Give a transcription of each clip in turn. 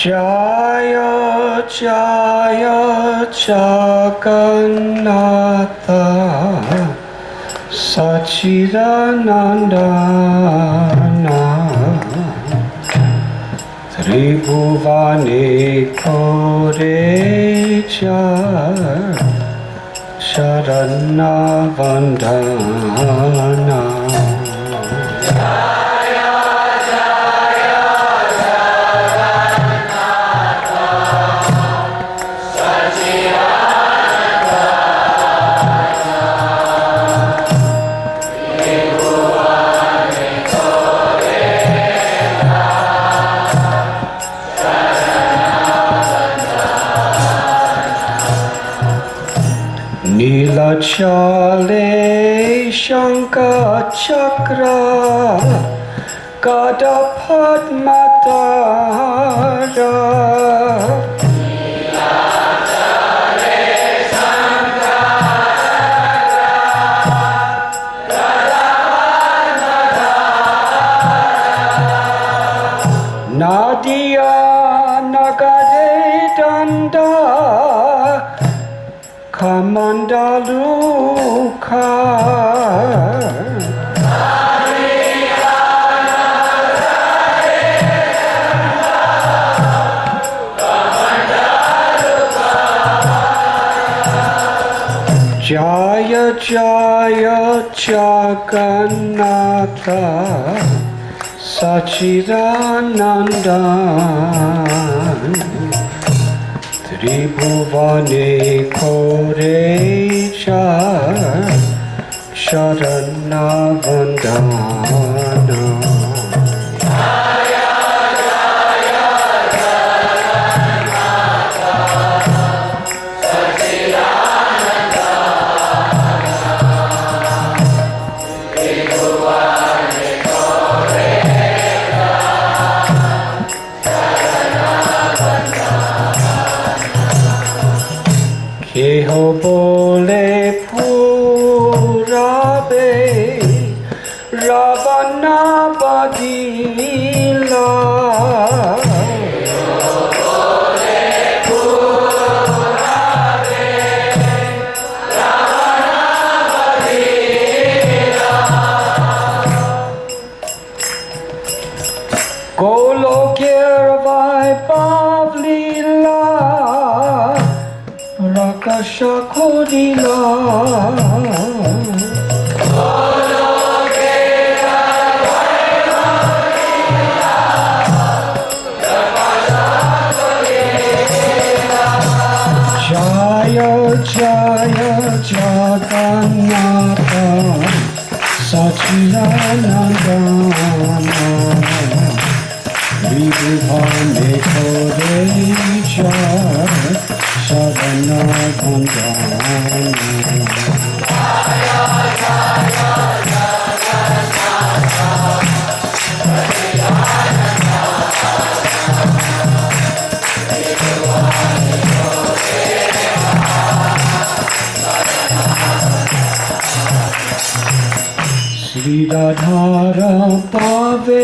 Jaya Jaya Jagannath Sachidanandana Tribhuvane Koreja Sharana Vandana Nilachale Shankar Chakra Gada Padmatara Nilachale Shankar Gada Padmatara Nadia Nagade Danda Kamandaluka Jaya Jaya Jagannatha Sachidanandan Tribhuvane Koreja Sharana Vandana Jaya Jaya Jagannatha Sachidanandan Tribhuvane Koreja bole purabe Ravana badila Golokirvai Pavlila Rakasha Kodila Jaya Jaya Jagannatha Sachidanandana Vrindavan Kodecha Sadhana Sri Radhara Pave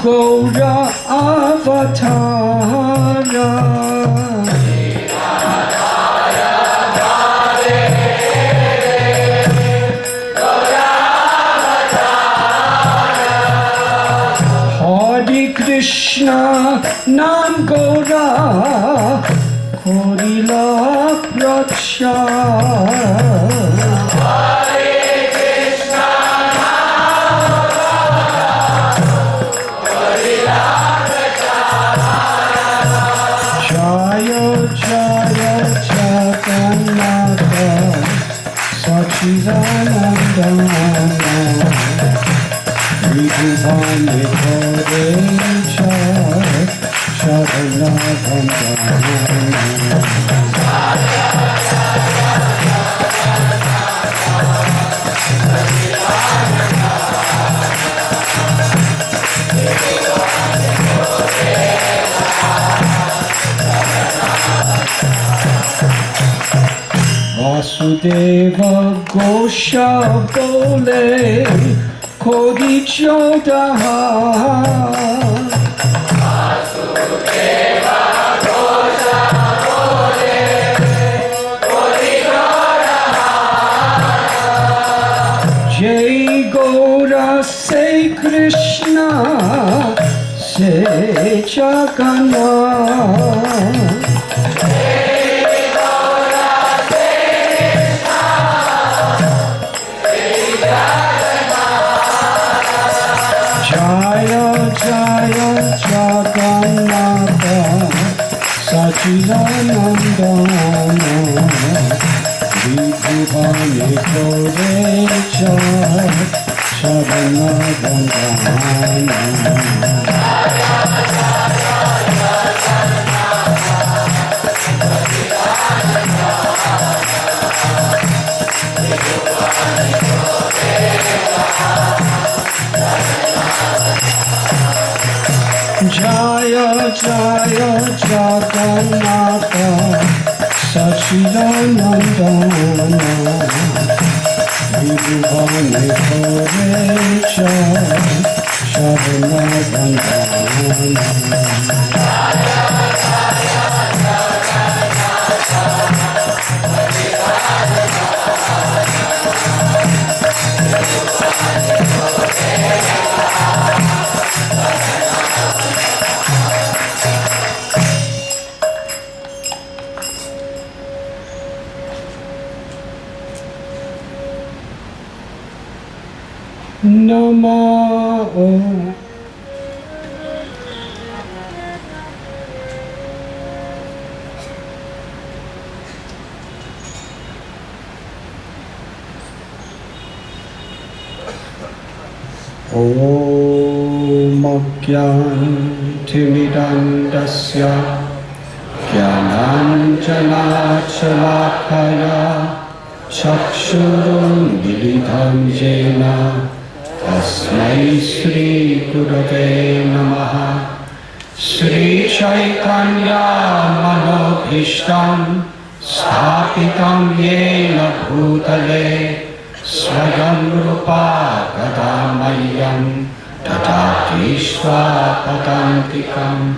Gaura Avatara Hare Krishna Nam Gaura Korila Prachar Vasudeva Gosha Bole Kodi Chodaha Vasudeva Gosha Bole Kodi Chodaha Jai Gaura Say Krishna Say Jagannath Jaya Jagannatha Sachidanandana Vrindavan Kodecha Sadhana Jaya Jaya Jagannatha Sachidanandana Vrindavan Kodecha Sadhana Namo Om Timidandasya Gyananjanachalakaya Chakshurun Milidham Jena Tasmai Shri Gurave Namaha Shri Chaitanya Manobhishtam Sthapitam Yena Bhutale Swayam Rupa Kadamayam Tatati Swapadantikam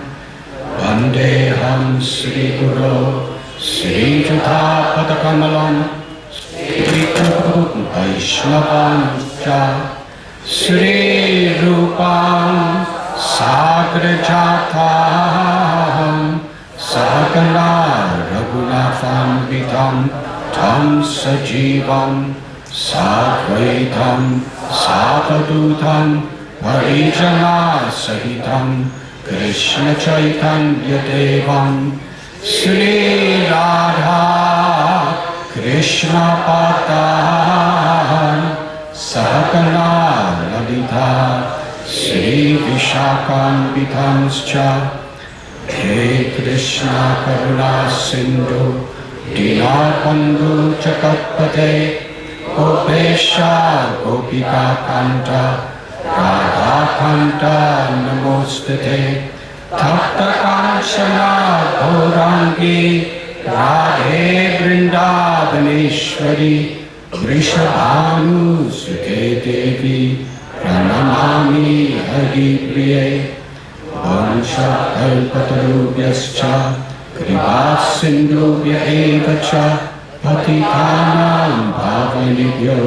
Vandeham Sri Guru Sri Jutha Padakamalam Sri Guru Vaishnavam Cha Sri Rupam Sagrajatam Sagana Raghunatham Vidam Tam Sajivam Sadvaitam Savadutam Parijana Sahitam Krishna Chaitanya Devam Sri Radha Krishna Padan Sakana Lalita Sri Vishakam Vidhamscha He Krishna Karuna Sindhu Dinabandhu Chakatpate Gopesha Gopika Kanta Radha Kanta Namostate Tapta Kanchana Gaurangi Radhe Vrindavaneshwari Vrishabhanu Sute Devi Pranamami Hari Priye Vansha Kalpatarubhyascha Kripa Sindhubhya Evacha Patitanam Bhavanibhyo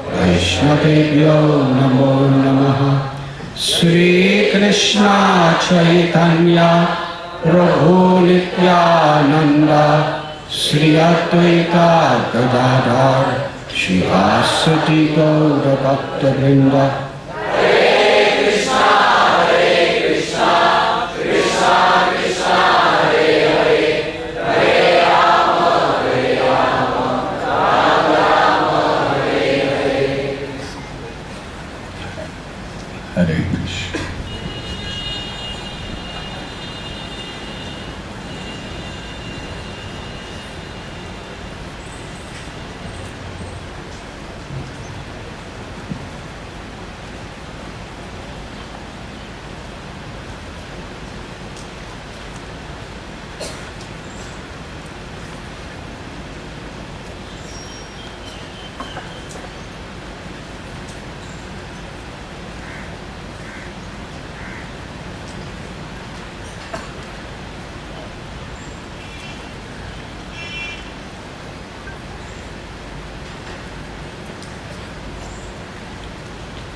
Vaishnavebhyo Namo Namaha Sri Krishna Chaitanya Prabhu Nityananda Sri Advaita Gadadhar Shivasati Gaura Bhakta Vrinda Hare Krishna.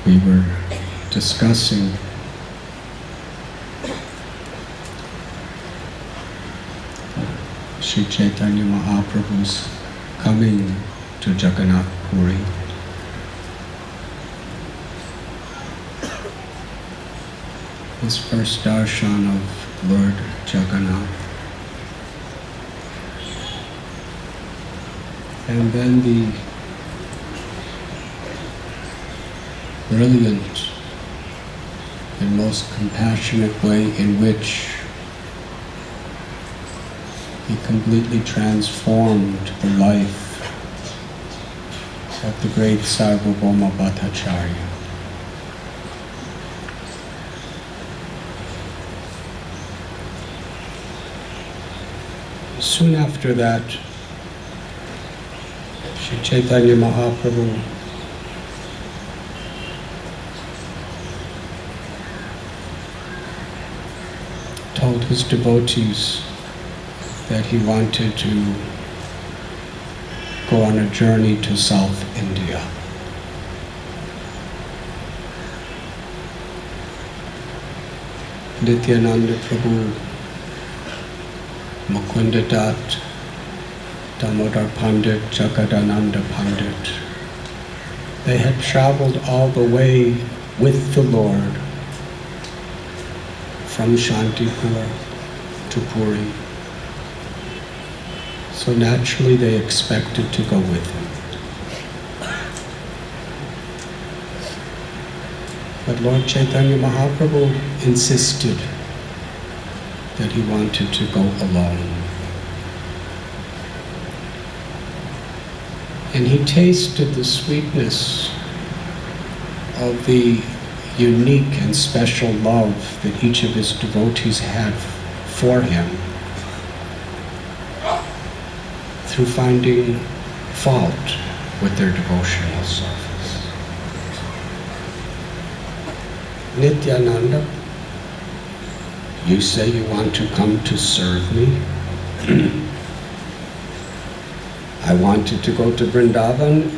We were discussing Sri Chaitanya Mahaprabhu's coming to Jagannath Puri. His first darshan of Lord Jagannath. And then the brilliant and most compassionate way in which he completely transformed the life of the great Sarvabhauma Bhattacharya. Soon after that, Sri Chaitanya Mahaprabhu told his devotees that he wanted to go on a journey to South India. Nityananda Prabhu, Mukunda Dat, Damodar Pandit, Jagadananda Pandit, they had traveled all the way with the Lord from Shantipur to Puri. So naturally they expected to go with him. But Lord Chaitanya Mahaprabhu insisted that he wanted to go alone. And he tasted the sweetness of the unique and special love that each of his devotees had for him through finding fault with their devotional service. Nityananda, you say you want to come to serve me. I wanted to go to Vrindavan,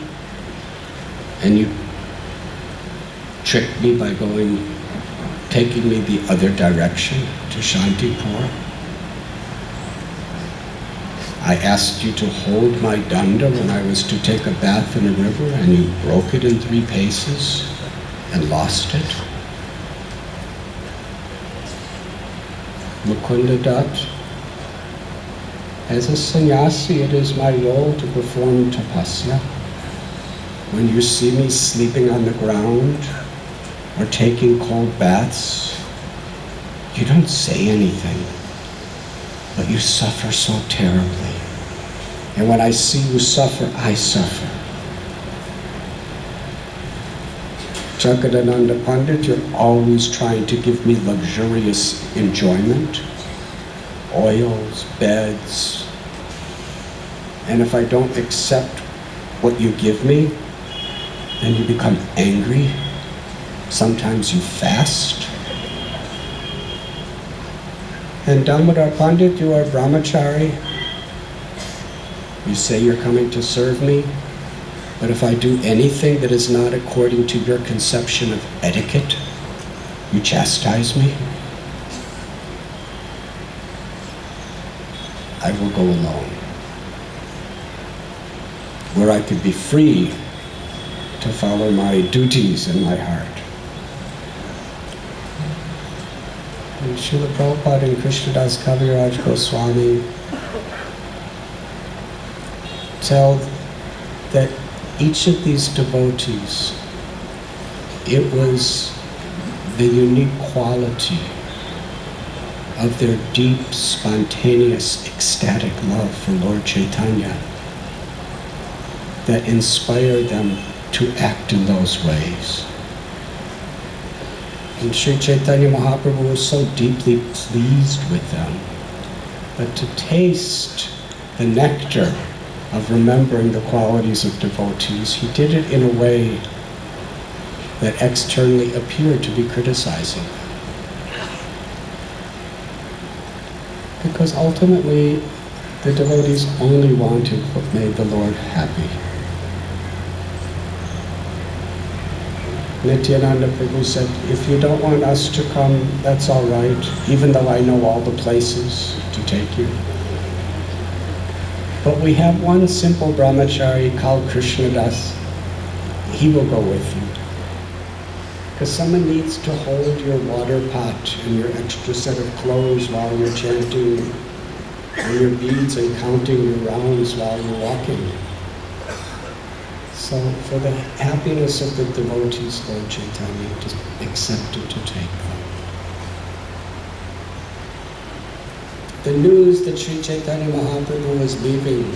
and you tricked me by taking me the other direction to Shantipur. I asked you to hold my danda when I was to take a bath in a river, and you broke it in 3 paces and lost it. Mukunda Dutt, as a sannyasi, it is my role to perform tapasya. When you see me sleeping on the ground or taking cold baths, you don't say anything, but you suffer so terribly. And when I see you suffer, I suffer. Jagadananda Pandit, you're always trying to give me luxurious enjoyment, oils, beds, and if I don't accept what you give me, then you become angry. Sometimes you fast. And Damodar Pandit, you are brahmachari. You say you're coming to serve me, but if I do anything that is not according to your conception of etiquette, you chastise me. I will go alone, where I could be free to follow my duties in my heart. And Srila Prabhupada and Krishnadas Kaviraj Goswami tell that each of these devotees, it was the unique quality of their deep, spontaneous, ecstatic love for Lord Chaitanya that inspired them to act in those ways. And Sri Chaitanya Mahaprabhu was so deeply pleased with them that to taste the nectar of remembering the qualities of devotees, he did it in a way that externally appeared to be criticizing. Because ultimately, the devotees only wanted what made the Lord happy. Nityananda Prabhu said, if you don't want us to come, that's all right, even though I know all the places to take you. But we have one simple brahmachari called Krishnadas. He will go with you. Because someone needs to hold your water pot and your extra set of clothes while you're chanting, and your beads and counting your rounds while you're walking. So for the happiness of the devotees, Lord Chaitanya just accepted to take them. The news that Sri Chaitanya Mahaprabhu was leaving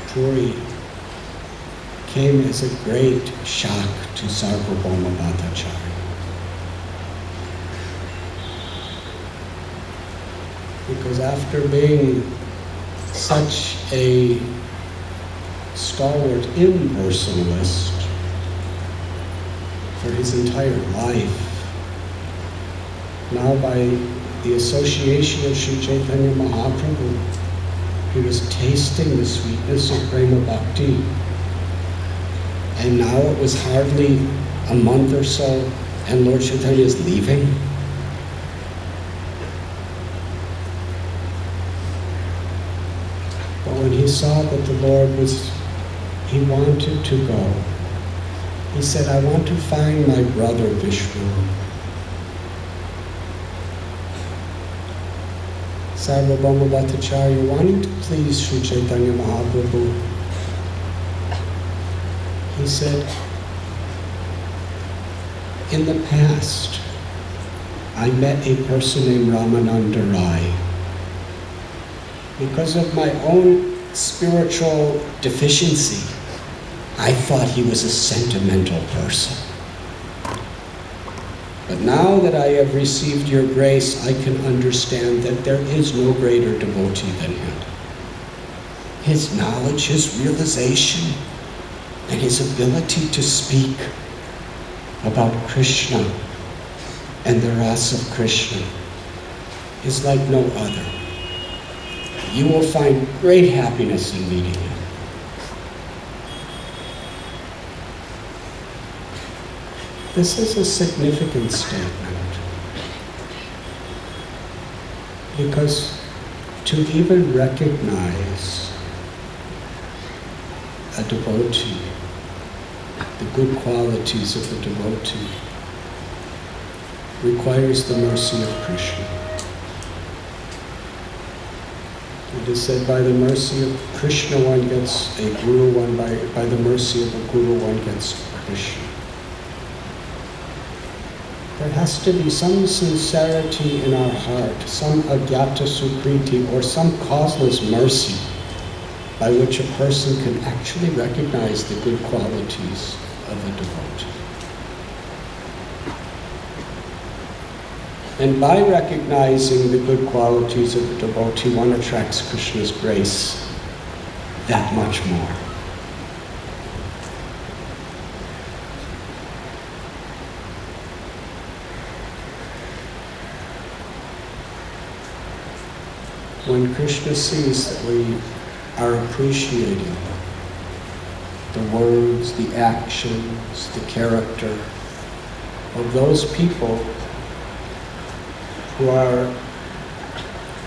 Puri came as a great shock to Sarvabhauma Bhattacharya. Because after being such a stalwart impersonalist for his entire life, now by the association of Sri Chaitanya Mahaprabhu, he was tasting the sweetness of Prema Bhakti. And now it was hardly a month or so, and Lord Chaitanya is leaving. But when he saw that the Lord he wanted to go, he said, I want to find my brother Vishnu. Sarvabhauma Bhattacharya, wanting to please Sri Chaitanya Mahaprabhu, he said, in the past, I met a person named Ramananda Rai. Because of my own spiritual deficiency, I thought he was a sentimental person. But now that I have received your grace, I can understand that there is no greater devotee than him. His knowledge, his realization, and his ability to speak about Krishna and the rasa of Krishna is like no other. You will find great happiness in meeting him. This is a significant statement, because to even recognize a devotee, the good qualities of the devotee, requires the mercy of Krishna. It is said, by the mercy of Krishna one gets a guru, by the mercy of a guru one gets Krishna. There has to be some sincerity in our heart, some agyata sukriti, or some causeless mercy by which a person can actually recognize the good qualities of a devotee. And by recognizing the good qualities of the devotee, one attracts Krishna's grace that much more. When Krishna sees that we are appreciating the words, the actions, the character of those people who are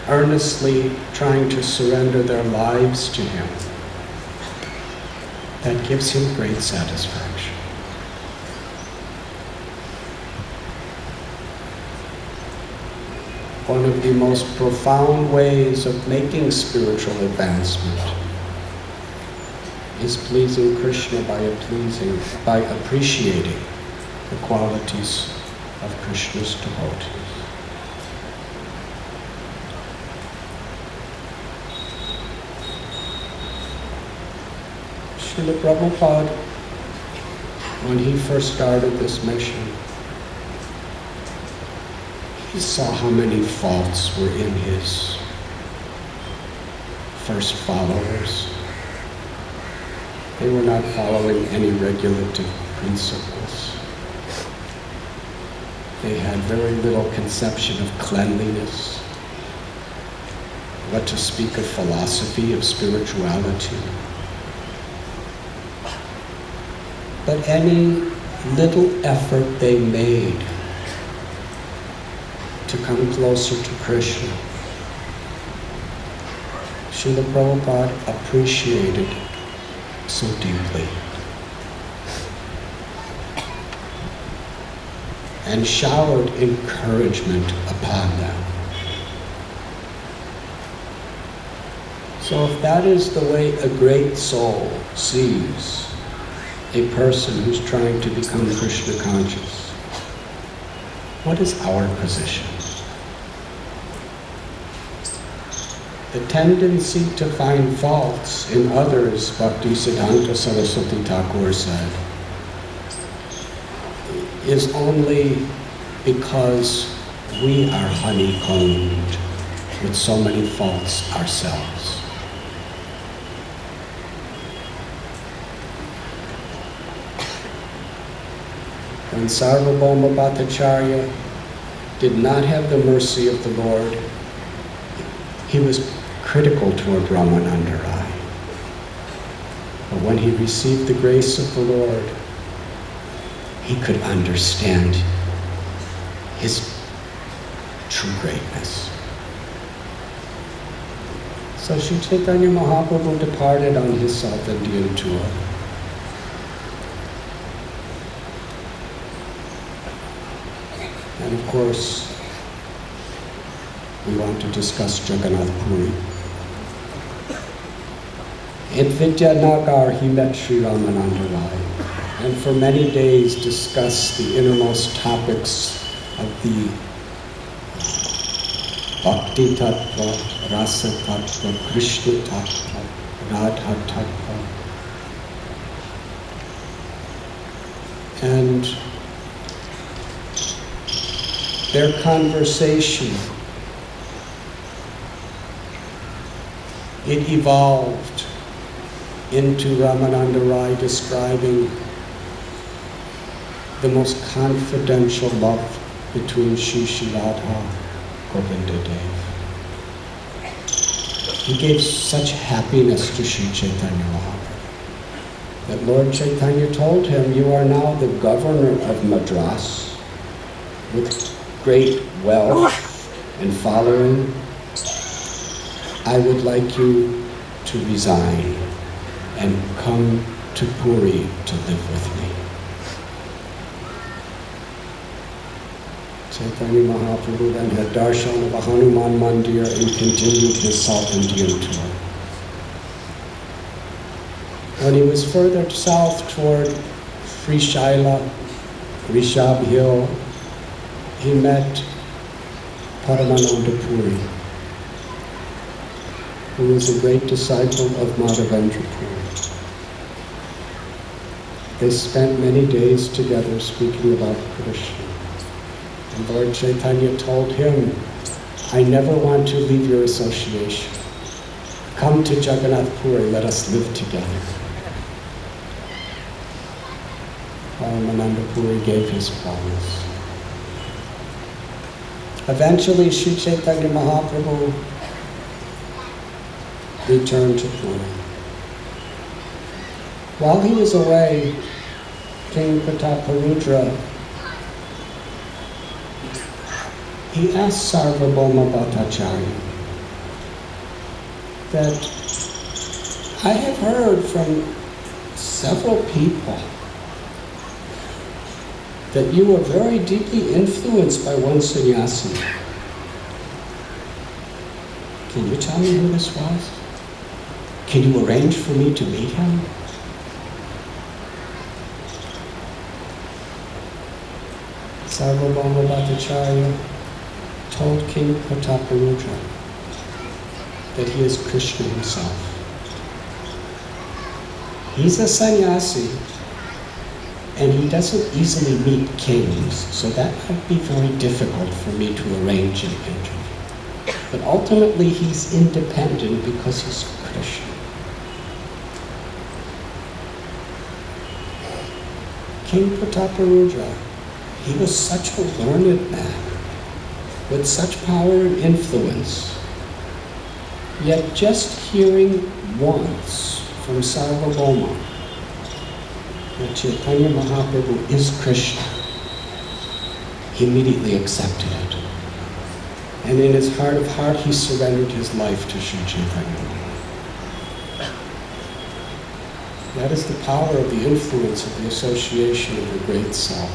earnestly trying to surrender their lives to him, that gives him great satisfaction. One of the most profound ways of making spiritual advancement is pleasing Krishna by appreciating the qualities of Krishna's devotees. Srila Prabhupada, when he first started this mission, he saw how many faults were in his first followers. They were not following any regulative principles. They had very little conception of cleanliness, what to speak of philosophy, of spirituality. But any little effort they made to come closer to Krishna, Srila Prabhupada appreciated so deeply and showered encouragement upon them. So if that is the way a great soul sees a person who's trying to become Krishna conscious, what is our position? The tendency to find faults in others, Bhaktisiddhanta Saraswati Thakur said, is only because we are honeycombed with so many faults ourselves. When Sarvabhauma Bhattacharya did not have the mercy of the Lord, he was critical toward Ramanandarai. But when he received the grace of the Lord, he could understand his true greatness. So Sri Chaitanya Mahaprabhu departed on his South Indian tour. And of course, we want to discuss Jagannath Puri. In Vidyanagar, he met Sri Ramanandarai, and for many days discussed the innermost topics of the Bhakti Tattva, Rasa Tattva, Krishna Tattva, Radha Tattva. their conversation, it evolved into Ramananda Rai describing the most confidential love between Shri Radha Govinda Dev. He gave such happiness to Sri Chaitanya Mahaprabhu that Lord Chaitanya told him, "You are now the governor of Madras with great wealth and following. I would like you to resign and come to Puri to live with me." Chaitanya Mahaprabhu then had darshan of a Hanuman Mandir and continued his South Indian tour. When he was further south toward Sri Shaila, Rishabh Hill, he met Paramananda Puri, who was a great disciple of Madhavendra Puri. They spent many days together speaking about Krishna. And Lord Chaitanya told him, "I never want to leave your association. Come to Jagannath Puri, let us live together." Paramananda Puri gave his promise. Eventually, Sri Chaitanya Mahaprabhu returned to Puri. While he was away, King Prataparudra, he asked Sarvabhauma Bhattacharya that, "I have heard from several people that you were very deeply influenced by one sannyasi. Can you tell me who this was? Can you arrange for me to meet him?" Sarvabhauma Bhattacharya told King Prataparudra that he is Krishna himself. He's a sannyasi, and he doesn't easily meet kings, so that might be very difficult for me to arrange an interview. But ultimately, he's independent because he's Krishna. King Prataparudra, he was such a learned man, with such power and influence, yet just hearing once from Sarvabhauma that Chaitanya Mahaprabhu is Krishna, he immediately accepted it. And in his heart of heart, he surrendered his life to Sri Chaitanya Mahaprabhu. That is the power of the influence of the association of the great soul.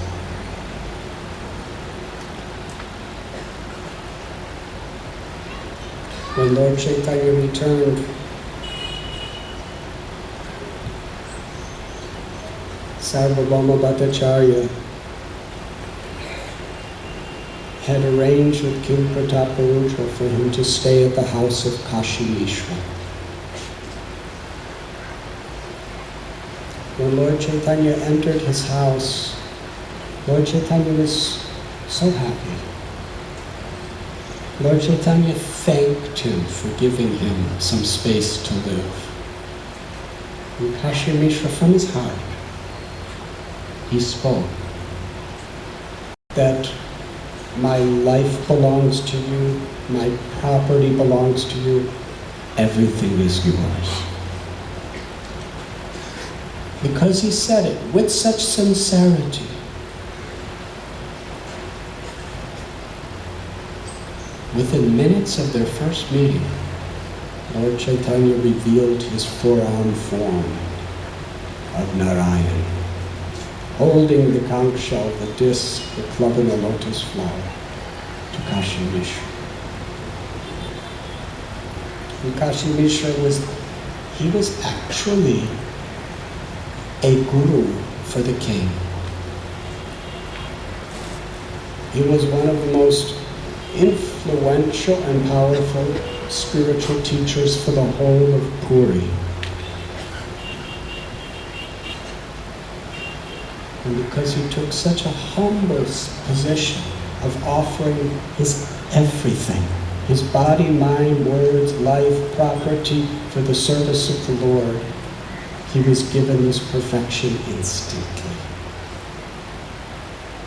When Lord Chaitanya returned, Sarvabhauma Bhattacharya had arranged with King Prataparudra for him to stay at the house of Kashi Mishra. When Lord Chaitanya entered his house, Lord Chaitanya was so happy. Lord Chaitanya thanked him for giving him some space to live. And Kashi Mishra, from his heart, he spoke that my life belongs to you, my property belongs to you, everything is yours. Because he said it with such sincerity, within minutes of their first meeting, Lord Chaitanya revealed his four-armed form of Narayan, holding the conch shell, the disc, the club, and the lotus flower to Kashi Mishra. And Kashi Mishra was actually a guru for the king. He was one of the most influential and powerful spiritual teachers for the whole of Puri. And because he took such a humble position, of offering his everything, his body, mind, words, life, property, for the service of the Lord, he was given this perfection instantly.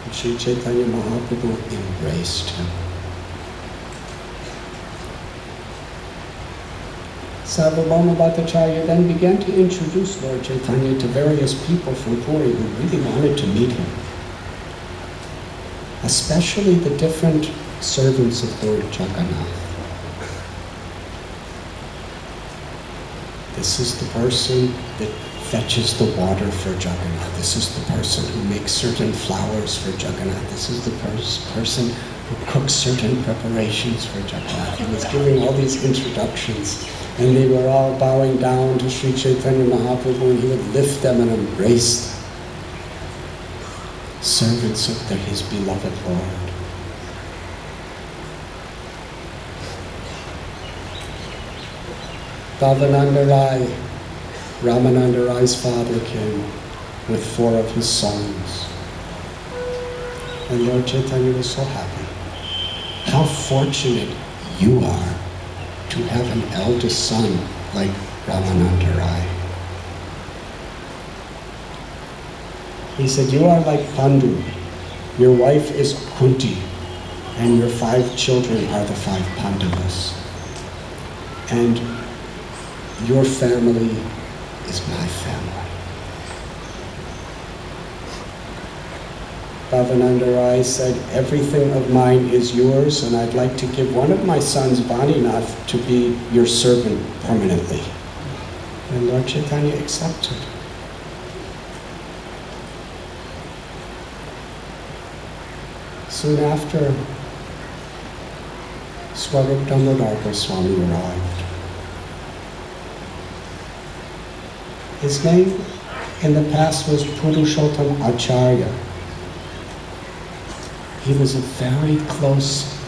And Sri Chaitanya Mahaprabhu embraced him. Sarvabhauma Bhattacharya then began to introduce Lord Chaitanya to various people from Puri who really wanted to meet him, especially the different servants of Lord Jagannath. This is the person that fetches the water for Jagannath. This is the person who makes certain flowers for Jagannath. This is the person who cooks certain preparations for Jagannath. He was giving all these introductions, and they were all bowing down to Sri Chaitanya Mahaprabhu, and he would lift them and embrace them. Servants of his beloved Lord. Bhavananda Rai, Ramananda Rai's father, came with 4 of his sons. And Lord Chaitanya was so happy. How fortunate you are to have an eldest son like Ramananda Rai. He said, you are like Pandu. Your wife is Kunti, and your 5 children are the 5 Pandavas. And your family is my family. Bhavananda Rai said, everything of mine is yours, and I'd like to give one of my sons, Vaninath, to be your servant permanently. And Lord Chaitanya accepted. Soon after, Swarup Damodar Swami arrived. His name in the past was Purushottam Acharya. He was a very close,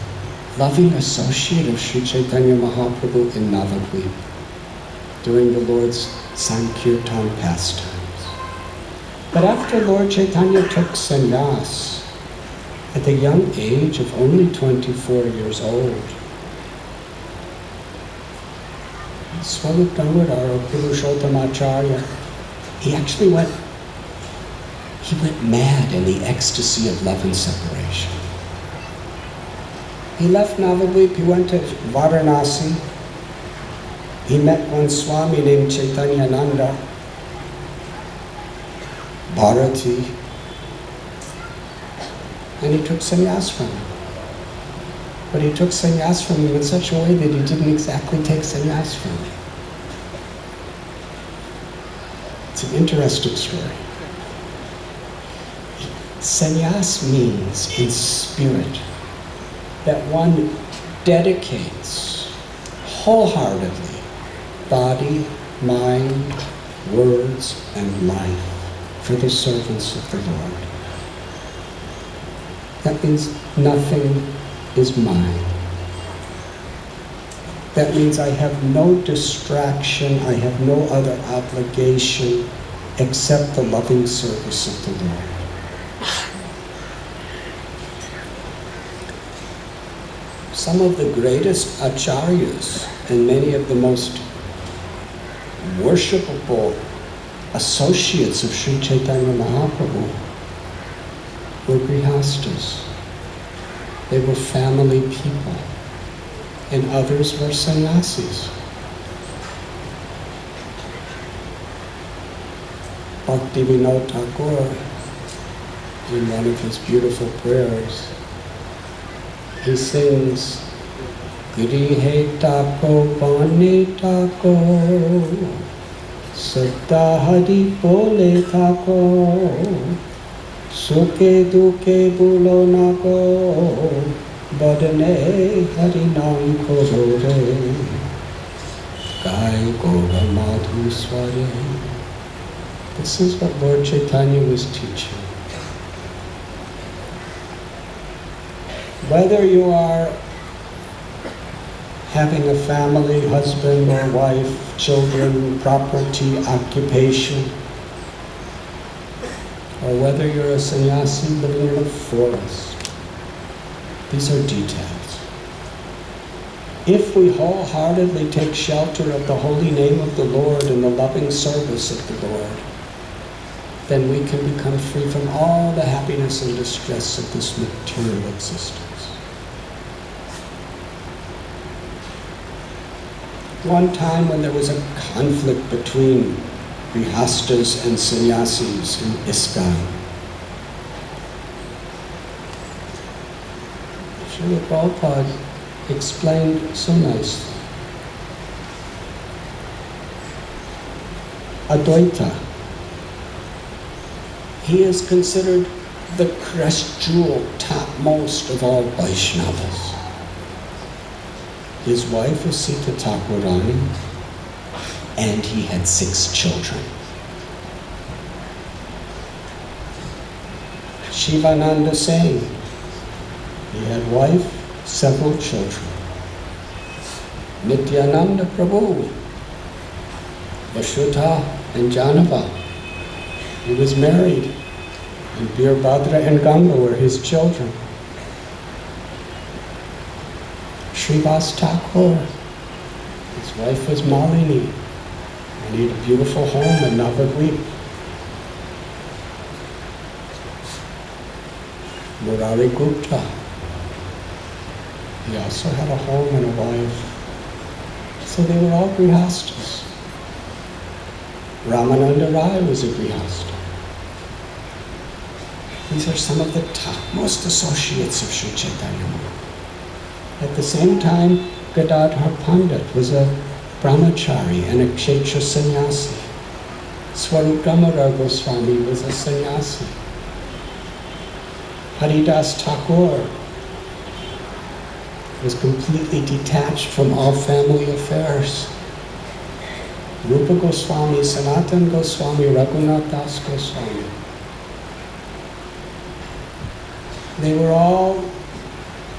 loving associate of Sri Chaitanya Mahaprabhu in Navadvip during the Lord's Sankirtan pastimes. But after Lord Chaitanya took sannyas at the young age of only 24 years old, Swarup Damodar or Purushottam Acharya, he actually went mad in the ecstasy of love and separation. He left Navadvip, he went to Varanasi. He met one Swami named Chaitanya Nanda, Bharati, and he took sannyas from him. But he took sannyas from him in such a way that he didn't exactly take sannyas from him. It's an interesting story. Sannyas means, in spirit, that one dedicates wholeheartedly body, mind, words, and life for the service of the Lord. That means nothing is mine. That means I have no distraction, I have no other obligation except the loving service of the Lord. Some of the greatest acharyas and many of the most worshipable associates of Sri Chaitanya Mahaprabhu were grihastas. They were family people, and others were sannyasis. Bhaktivinoda Thakur, in one of his beautiful prayers, he sings, Grihe tako bane tako, Satta hari bole tako, Sukhe dukhe bulo nako, Badane hari naam koro re, Gai Gaura Madhu Sware. This is what Lord Chaitanya was teaching. Whether you are having a family, husband or wife, children, property, occupation, or whether you're a sannyasi living in a forest, These are details. If we wholeheartedly take shelter of the holy name of the Lord and the loving service of the Lord, then we can become free from all the happiness and distress of this material existence. One time when there was a conflict between grihastas and sannyasis in ISKCON, Srila Prabhupada explained so nicely. Advaita, he is considered the crest jewel, topmost of all Vaishnavas. His wife was Sita Thakurani, and he had 6 children. Shivananda Singh, he had wife, several children. Nityananda Prabhu, Vasudha and Janava, he was married, and Veerbhadra and Ganga were his children. Srivas Thakur, his wife was Malini, and he had a beautiful home in Navadvip. Murari Gupta, he also had a home and a wife. So they were all grihastas. Ramananda Rai was a grihasta. These are some of the topmost associates of Sri Chaitanya Mahaprabhu. At the same time, Gadadhar Pandit was a brahmachari and a kshetra sannyasi. Swarup Damodar Goswami was a sannyasi. Haridas Thakur was completely detached from all family affairs. Rupa Goswami, Sanatan Goswami, Raghunath Das Goswami. They were all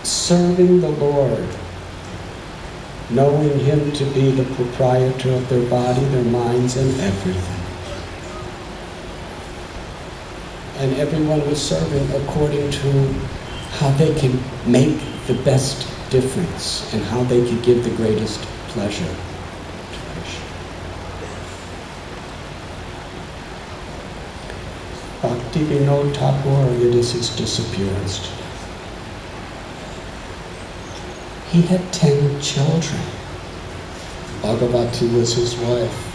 serving the Lord, knowing Him to be the proprietor of their body, their minds, and everything. And everyone was serving according to how they can make the best difference and how they could give the greatest pleasure to Krishna. Bhakti Vinod Thakur, it is his disappearance today. He had 10 children. Bhagavati was his wife.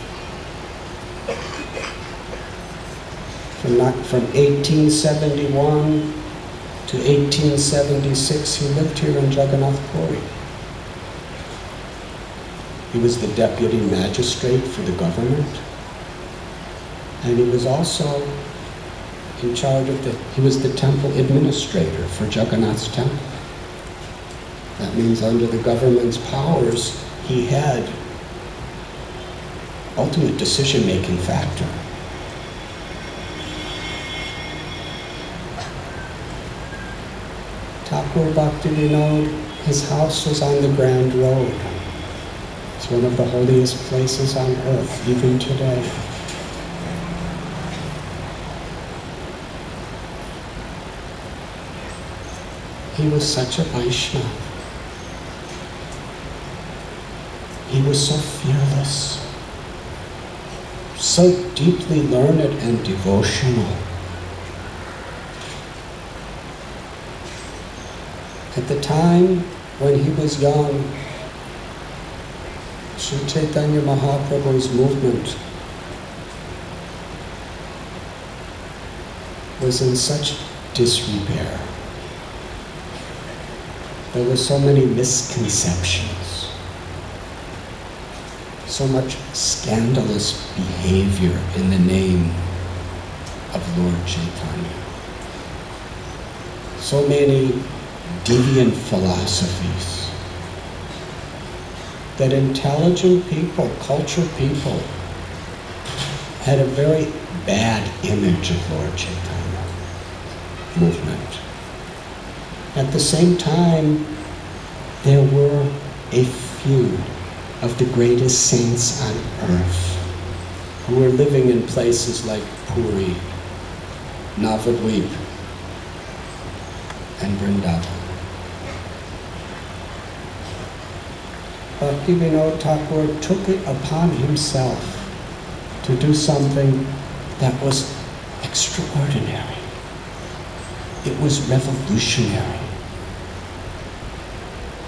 From 1871 to 1876, he lived here in Jagannath, Puri. He was the deputy magistrate for the government, and he was also in charge of he was the temple administrator for Jagannath's temple. That means under the government's powers, he had ultimate decision-making factor. Thakur Bhakti Vinod, his house was on the Grand Road. It's one of the holiest places on earth, even today. He was such a Vaishnava. He was so fearless, so deeply learned and devotional. At the time when he was young, Sri Chaitanya Mahaprabhu's movement was in such disrepair. There were so many misconceptions. So much scandalous behavior in the name of Lord Chaitanya. So many deviant philosophies that intelligent people, cultured people, had a very bad image of Lord Chaitanya movement. At the same time, there were a few of the greatest saints on earth who were living in places like Puri, Navadvip, and Vrindavan. Bhaktivinoda Thakur took it upon himself to do something that was extraordinary. It was revolutionary.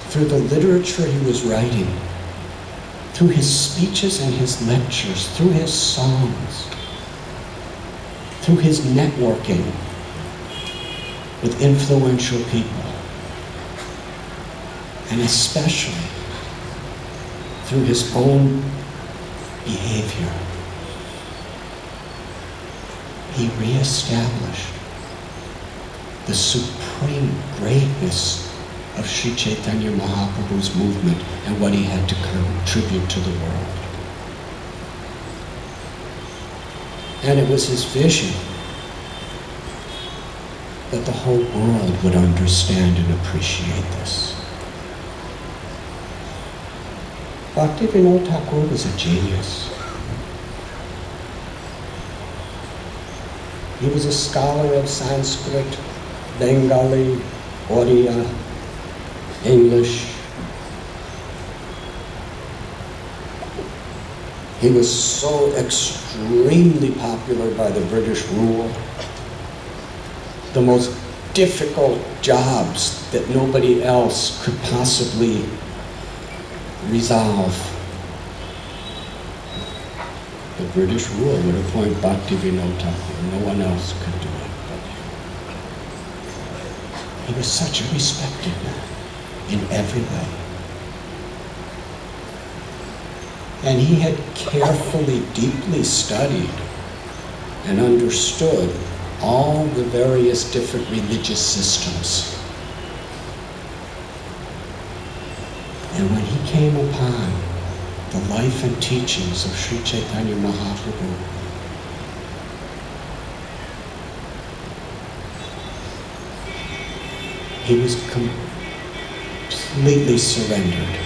Through the literature he was writing, through his speeches and his lectures, through his songs, through his networking with influential people, and especially through his own behavior, he reestablished the supreme greatness of Sri Chaitanya Mahaprabhu's movement and what he had to contribute to the world. And it was his vision that the whole world would understand and appreciate this. Bhaktivinoda Thakur was a genius. He was a scholar of Sanskrit, Bengali, Oriya, English. He was so extremely popular by the British rule. The most difficult jobs that nobody else could possibly resolve. The British rule would appoint Bhaktivinoda Thakur. No one else could do it but him. He was such a respected man in every way. And he had carefully, deeply studied and understood all the various different religious systems. And when he came upon the life and teachings of Sri Chaitanya Mahaprabhu, he was completely surrendered.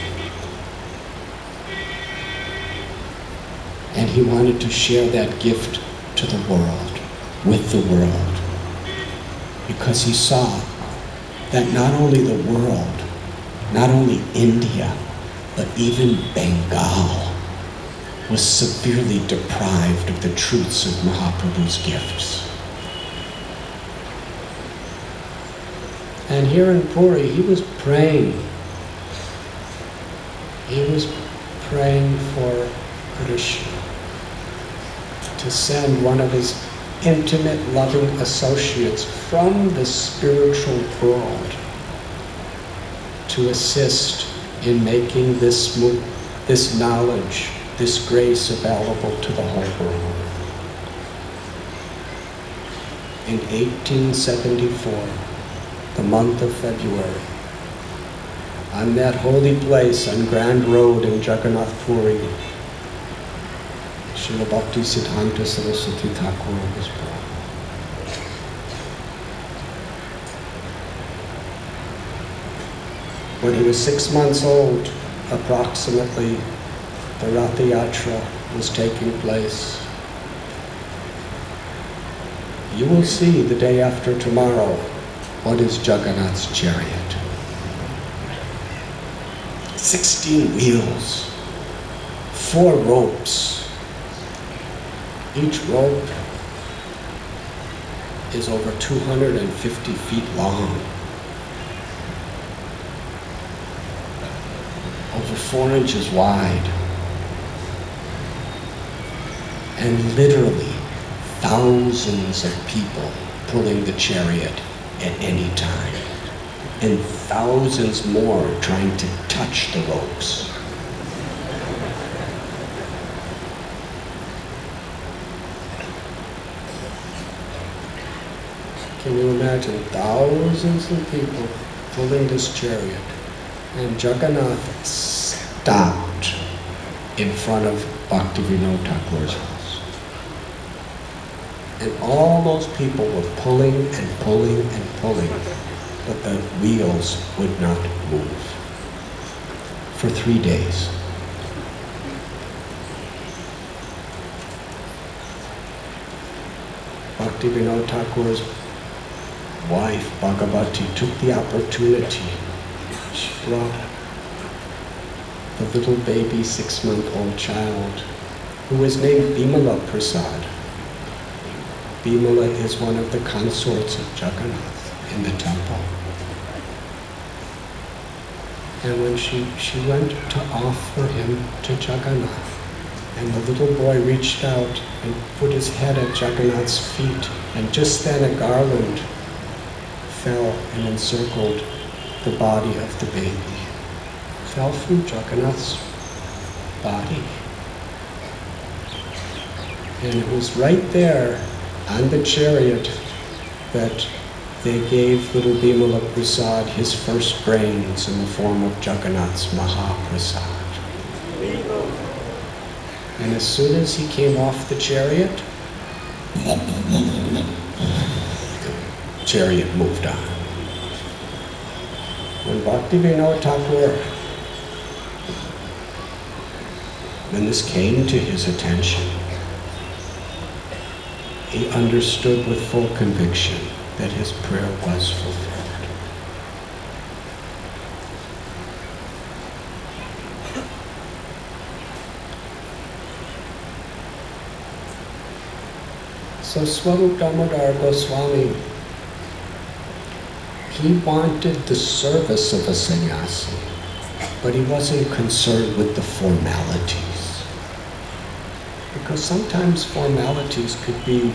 And he wanted to share that gift to the world, with the world, because he saw that not only the world, not only India, but even Bengal was severely deprived of the truths of Mahaprabhu's gifts. And here in Puri, he was praying. He was praying for Krishna to send one of his intimate, loving associates from the spiritual world to assist in making this knowledge, this grace available to the whole world. In 1874, the month of February, on that holy place on Grand Road in Jagannath, Puri, Srila Bhakti Siddhanta Saraswati Thakur was born. When he was 6 months old, approximately, the Ratha-Yatra was taking place. You will see the day after tomorrow what is Jagannath's chariot. 16 wheels, 4 ropes. Each rope is over 250 feet long, over 4 inches wide, and literally thousands of people pulling the chariot at any time, and thousands more trying to touch the ropes. Can you imagine thousands of people pulling this chariot? And Jagannath stopped in front of Bhaktivinoda Thakur's house. And all those people were pulling and pulling and pulling, but the wheels would not move for 3 days. Bhaktivinoda Thakur's wife, Bhagavati, took the opportunity. She brought the little baby 6-month-old child, who was named Bimala Prasad. Bimala is one of the consorts of Jagannath in the temple. And when she went to offer him to Jagannath, and the little boy reached out and put his head at Jagannath's feet, and just then a garland fell and encircled the body of the baby. Fell from Jagannath's body. And it was right there on the chariot that they gave little Bimala Prasad his first grains in the form of Jagannath's Mahaprasad. And as soon as he came off the chariot, the chariot moved on. When Bhaktivinoda Thakur, when this came to his attention, he understood with full conviction that his prayer was fulfilled. So Swarup Damodar Goswami, he wanted the service of a sannyasi, but he wasn't concerned with the formalities. Because sometimes formalities could be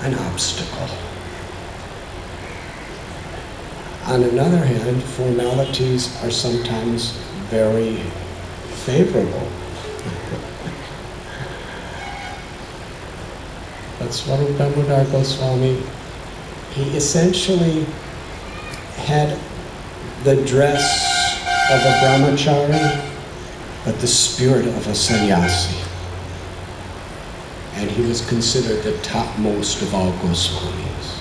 an obstacle. On another hand, formalities are sometimes very favorable. But Swarup Damodar Goswami, he essentially had the dress of a brahmachari, but the spirit of a sannyasi. And he was considered the topmost of all Goswamis.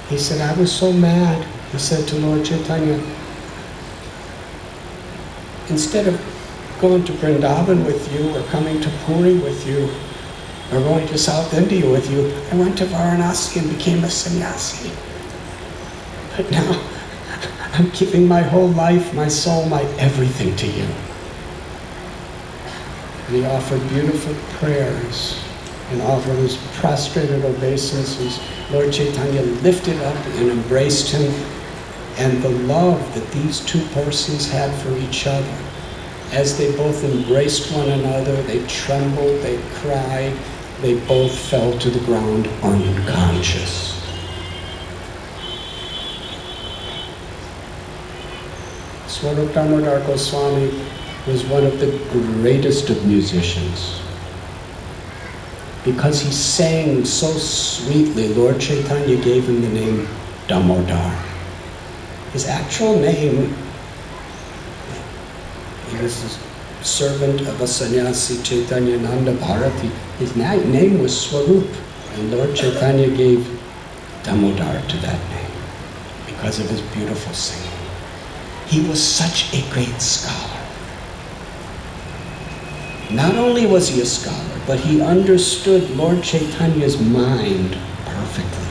He said, I was so mad. He said to Lord Chaitanya, instead of going to Vrindavan with you, or coming to Puri with you, or going to South India with you, I went to Varanasi and became a sannyasi. But now, I'm giving my whole life, my soul, my everything to you. And he offered beautiful prayers and offered his prostrated obeisances. Lord Chaitanya lifted up and embraced him. And the love that these two persons had for each other, as they both embraced one another, they trembled, they cried, they both fell to the ground unconscious. Swarup Damodar Goswami was one of the greatest of musicians. Because he sang so sweetly, Lord Chaitanya gave him the name Damodar. His actual name, he was a servant of a sannyasi, Chaitanya Nanda Bharati. His name was Swarup, and Lord Chaitanya gave Damodar to that name because of his beautiful singing. He was such a great scholar. Not only was he a scholar, but he understood Lord Chaitanya's mind perfectly.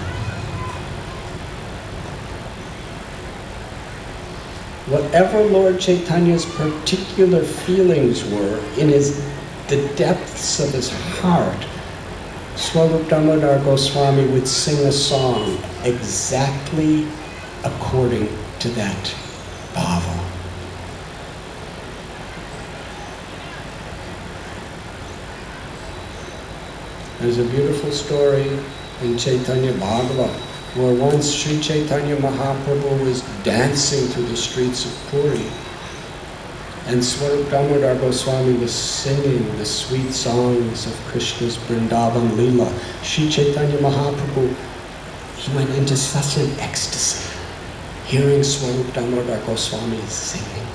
Whatever Lord Chaitanya's particular feelings were in the depths of his heart, Swarup Damodar Goswami would sing a song exactly according to that bhava. There's a beautiful story in Chaitanya Bhagavad where once Sri Chaitanya Mahaprabhu was dancing through the streets of Puri, and Swarup Damodar Goswami was singing the sweet songs of Krishna's Vrindavan Leela. Sri Chaitanya Mahaprabhu, he went into such an ecstasy hearing Swarup Damodar Goswami singing.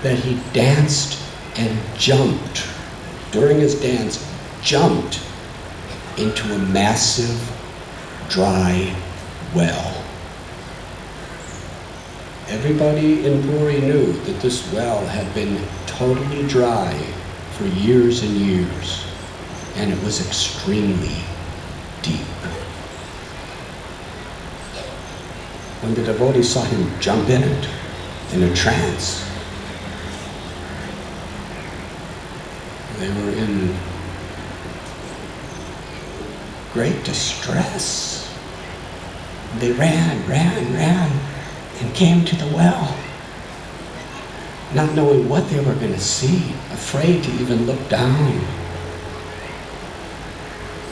That he danced and jumped, during his dance, jumped into a massive, dry well. Everybody in Puri knew that this well had been totally dry for years and years, and it was extremely deep. When the devotees saw him jump in it, in a trance, they were in great distress. They ran, and came to the well, not knowing what they were going to see, afraid to even look down.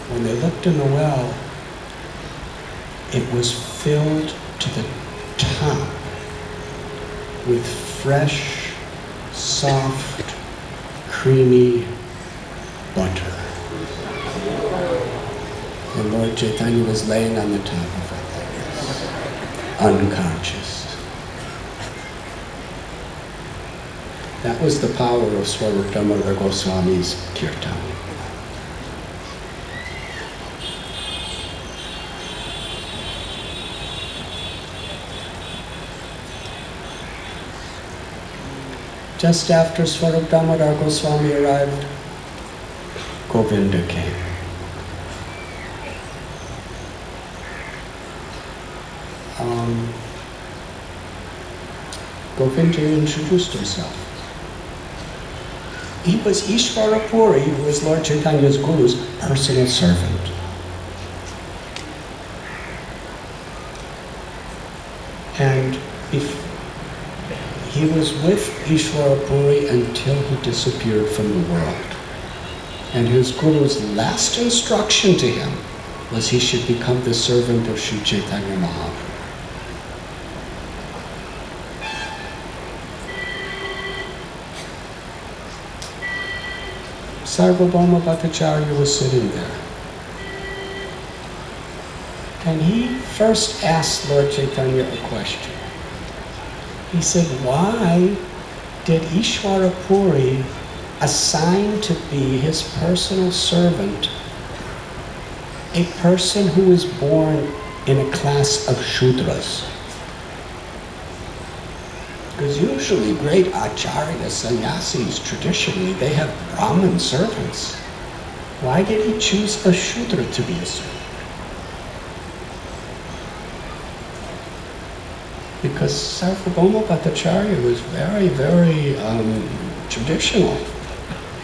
When they looked in the well, it was filled to the top with fresh, soft, creamy butter. And Lord Chaitanya was laying on the top of it like this, unconscious. That was the power of Srila Prabhupada Goswami's kirtan. Just after Srila Damodar Goswami arrived, Govinda came. Govinda introduced himself. He was Ishvara Puri, who was Lord Chaitanya's Guru's personal servant. And he was with Ishvara Puri until he disappeared from the world. And his Guru's last instruction to him was he should become the servant of Sri Chaitanya Mahaprabhu. Sarvabhauma Bhattacharya was sitting there. And he first asked Lord Chaitanya a question. He said, why did Ishvara Puri assign to be his personal servant a person who was born in a class of Shudras? Because usually great acharyas, sannyasis, traditionally, they have Brahmin servants. Why did he choose a Shudra to be a servant? Because Sarvabhauma Bhattacharya was very, very traditional.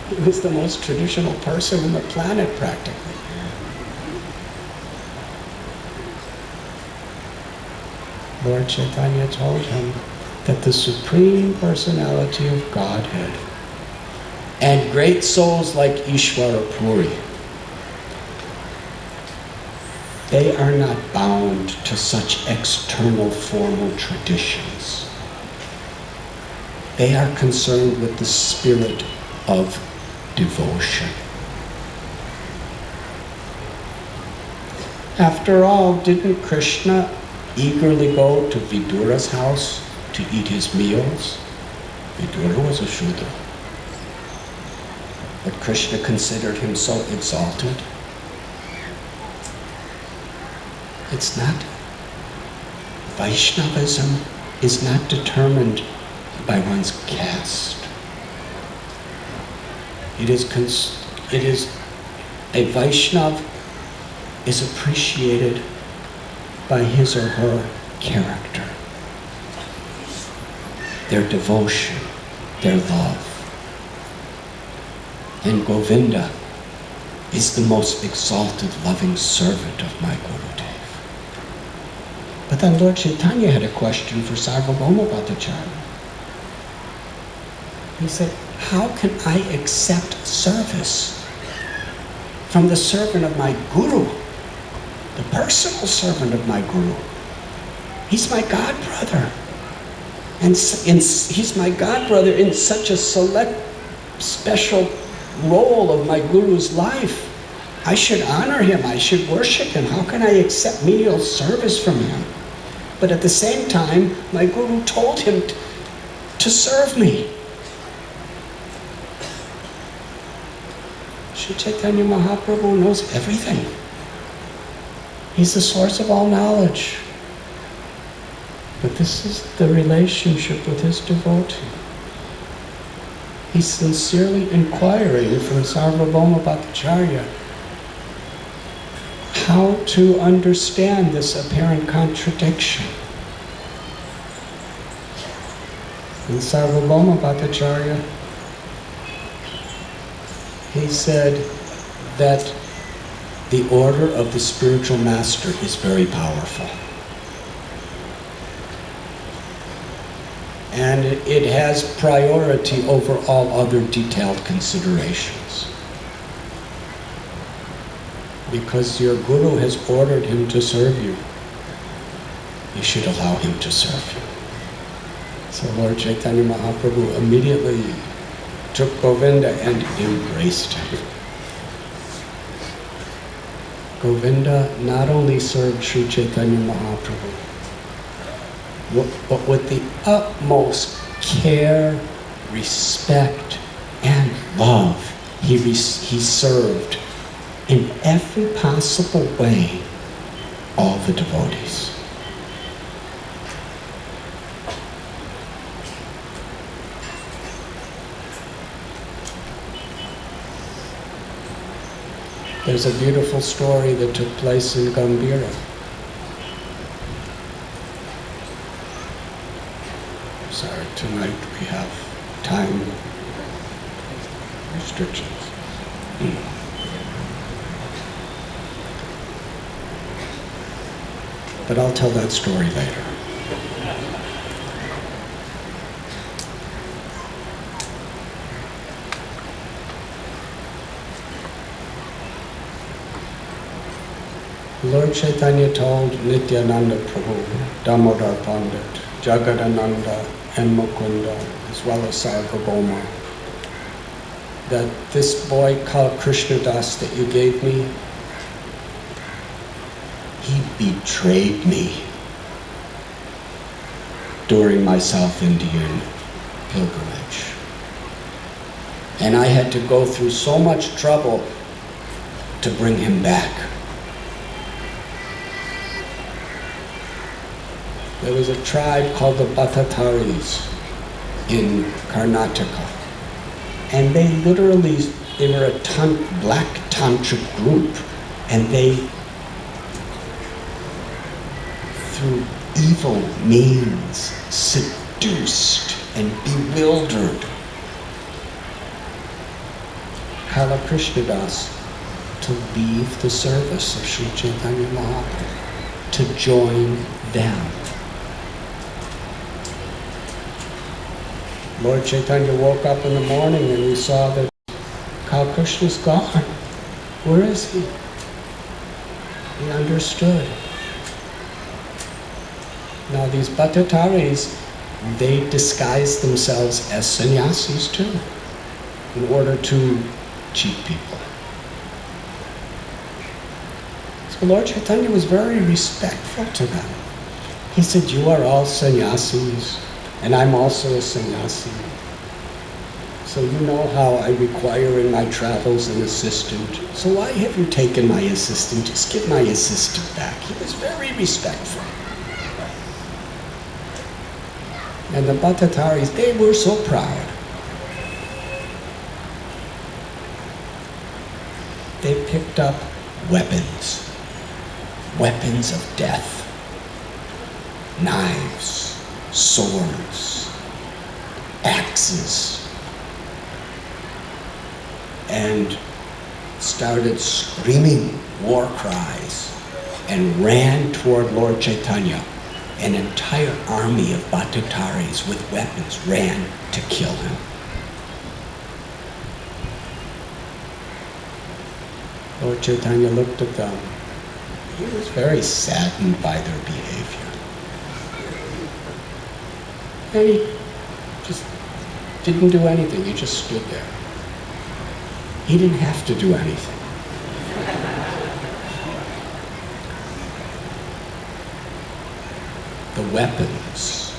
He was the most traditional person on the planet, practically. Lord Chaitanya told him that the Supreme Personality of Godhead and great souls like Ishvara Puri, they are not bound to such external formal traditions. They are concerned with the spirit of devotion. After all, didn't Krishna eagerly go to Vidura's house to eat his meals? Vidura was a Shudra. But Krishna considered him so exalted. It's not. Vaishnavism is not determined by one's caste. A Vaishnav is appreciated by his or her character, their devotion, their love. And Govinda is the most exalted, loving servant of my Gurudev. But then Lord Chaitanya had a question for Sarvabhauma Bhattacharya. He said, how can I accept service from the servant of my Guru, the personal servant of my Guru? He's my godbrother. And he's my godbrother in such a select, special role of my Guru's life. I should honor him, I should worship him. How can I accept menial service from him? But at the same time, my Guru told him to serve me. Sri Chaitanya Mahaprabhu knows everything. He's the source of all knowledge. But this is the relationship with his devotee. He's sincerely inquiring from Sarvabhauma Bhattacharya how to understand this apparent contradiction. And Sarvabhauma Bhattacharya, he said that the order of the spiritual master is very powerful. And it has priority over all other detailed considerations. Because your guru has ordered him to serve you, you should allow him to serve you. So Lord Chaitanya Mahaprabhu immediately took Govinda and embraced him. Govinda not only served Sri Chaitanya Mahaprabhu, but with the utmost care, respect, and love, he served in every possible way all the devotees. There's a beautiful story that took place in Gambhira. Sorry, tonight we have time restrictions. But I'll tell that story later. Lord Chaitanya told Nityananda Prabhu, Damodar Pandit, Jagadananda, and Mukunda, as well as Sarvabhauma, that this boy called Krishnadas that you gave me, he betrayed me during my South Indian pilgrimage. And I had to go through so much trouble to bring him back. There was a tribe called the Bhattataris in Karnataka. And they were a black tantric group. And they, through evil means, seduced and bewildered Kala Krishnadas to leave the service of Sri Chaitanya Mahaprabhu, to join them. Lord Chaitanya woke up in the morning and we saw that Kala Krishna's gone. Where is he? He understood. Now these Bhattataris, they disguise themselves as sannyasis too, in order to cheat people. So Lord Chaitanya was very respectful to them. He said, you are all sannyasis, and I'm also a sannyasi. So you know how I require in my travels an assistant. So why have you taken my assistant? Just give my assistant back. He was very respectful. And the Bhattataris, they were so proud. They picked up weapons, weapons of death, knives, swords, axes, and started screaming war cries and ran toward Lord Chaitanya. An entire army of Bhattataris with weapons ran to kill him. Lord Chaitanya looked at them. He was very saddened by their behavior. And he just didn't do anything. He just stood there. He didn't have to do anything. The weapons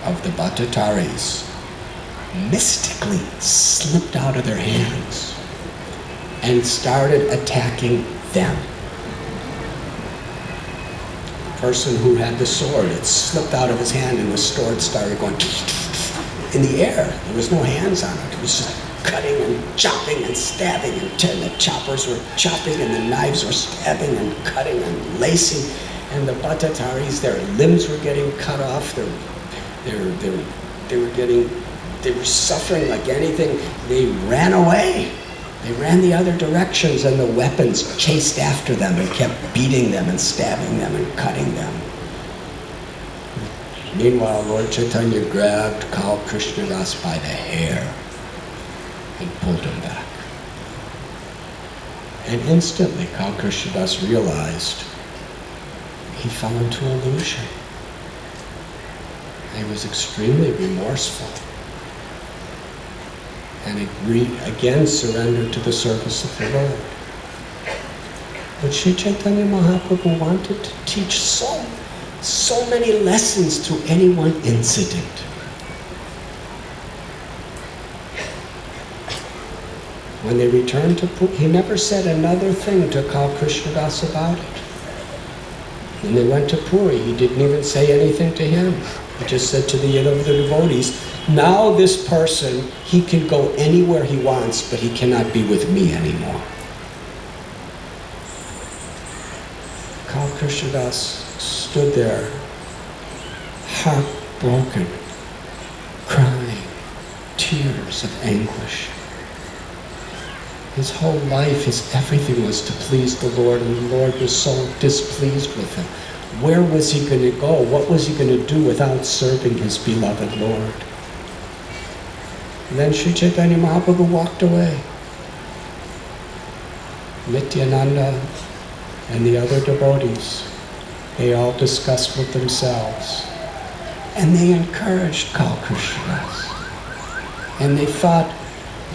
of the Bhattataris mystically slipped out of their hands and started attacking them. The person who had the sword, it slipped out of his hand and the sword started going. in the air. There was no hands on it. It was just cutting and chopping and stabbing, and the choppers were chopping and the knives were stabbing and cutting and lacing, and the Bhattataris, their limbs were getting cut off. They were suffering like anything. They ran away. They ran the other directions, and the weapons chased after them and kept beating them and stabbing them and cutting them. Meanwhile, Lord Chaitanya grabbed Kal Krishnadas by the hair and pulled him back. And instantly, Kal Krishnadas realized he fell into illusion. He was extremely remorseful. And again surrendered to the service of the Lord. But Sri Chaitanya Mahaprabhu wanted to teach so many lessons through any one incident. When they returned to Puri, he never said another thing to Kal Krishnadas about it. When they went to Puri, he didn't even say anything to him. He just said to the other devotees, now this person, he can go anywhere he wants, but he cannot be with me anymore. Kal Krishnadas stood there, heartbroken, crying, tears of anguish. His whole life, his everything was to please the Lord, and the Lord was so displeased with him. Where was he going to go? What was he going to do without serving his beloved Lord? And then Sri Chaitanya Mahaprabhu walked away. Nityananda and the other devotees, they all discussed with themselves. And they encouraged Kal Krishnadas. And they thought,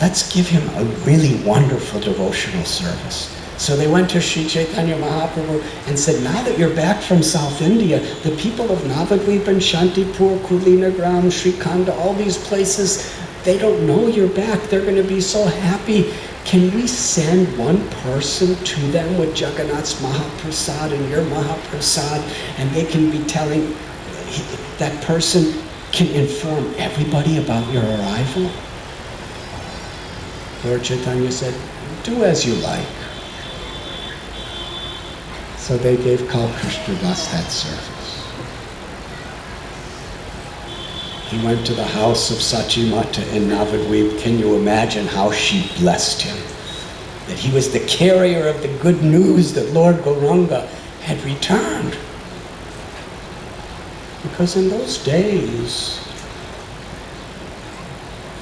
let's give him a really wonderful devotional service. So they went to Sri Chaitanya Mahaprabhu and said, now that you're back from South India, the people of Navadvip and Shantipur, Kulinagram, Srikhanda, all these places, they don't know you're back. They're going to be so happy. Can we send one person to them with Jagannath's Mahaprasad and your Mahaprasad, and they can be telling, that person can inform everybody about your arrival? Lord Chaitanya said, do as you like. So they gave Kal Krishnadas that service. He went to the house of Sachimata in Navadvip. Can you imagine how she blessed him? That he was the carrier of the good news that Lord Gauranga had returned. Because in those days,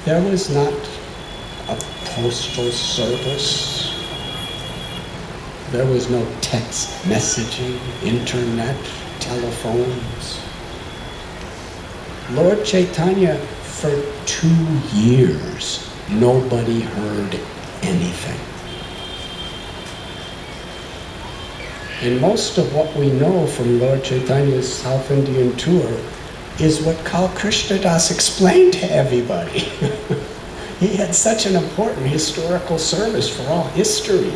there was not a postal service. There was no text messaging, internet, telephones. Lord Chaitanya, for 2 years, nobody heard anything. And most of what we know from Lord Chaitanya's South Indian tour is what Kal Krishnadas explained to everybody. He had such an important historical service for all history.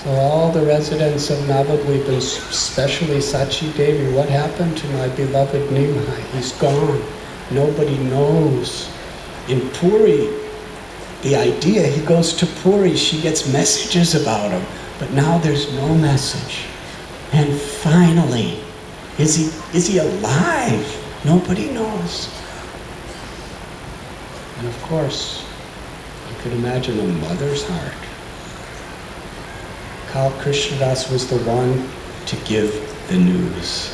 So all the residents of Navadvip, especially Sachi Devi, what happened to my beloved Nimai? He's gone. Nobody knows. In Puri, the idea, he goes to Puri, she gets messages about him, but now there's no message. And finally, is he alive? Nobody knows. And of course, you could imagine a mother's heart. Kal Krishnadas was the one to give the news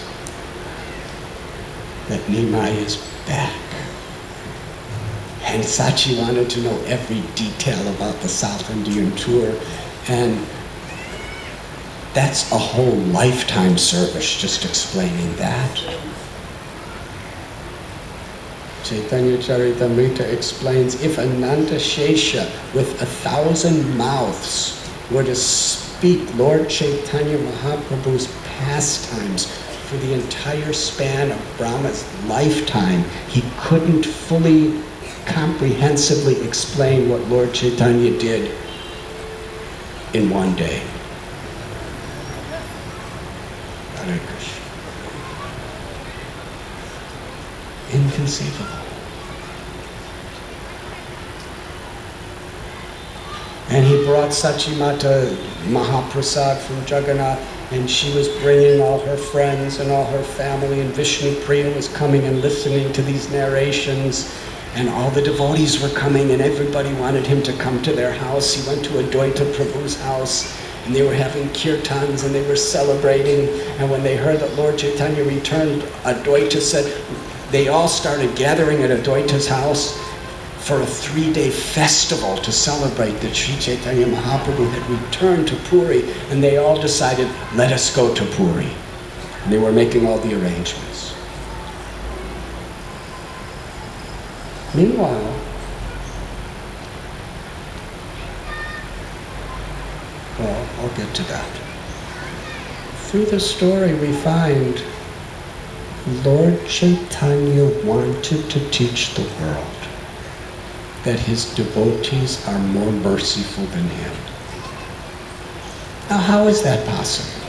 that Nimai is back. And Sachi wanted to know every detail about the South Indian tour, and that's a whole lifetime service just explaining that. Chaitanya Charitamrita explains, if Ananta Shesha with 1,000 mouths were to speak Lord Chaitanya Mahaprabhu's pastimes for the entire span of Brahma's lifetime, he couldn't fully, comprehensively explain what Lord Chaitanya did in one day. Hare Krishna. inconceivable. And he brought Sachimata Mahaprasad from Jagannath, and she was bringing all her friends and all her family, and Vishnu Priya was coming and listening to these narrations, and all the devotees were coming, and everybody wanted him to come to their house. He went to Advaita Prabhu's house, and they were having kirtans, and they were celebrating, and when they heard that Lord Chaitanya returned, Advaita said, they all started gathering at Advaita's house for a 3-day festival to celebrate that Sri Chaitanya Mahaprabhu had returned to Puri, and they all decided, let us go to Puri. And they were making all the arrangements. Meanwhile, well, I'll get to that. Through the story we find Lord Chaitanya wanted to teach the world that his devotees are more merciful than him. Now, how is that possible?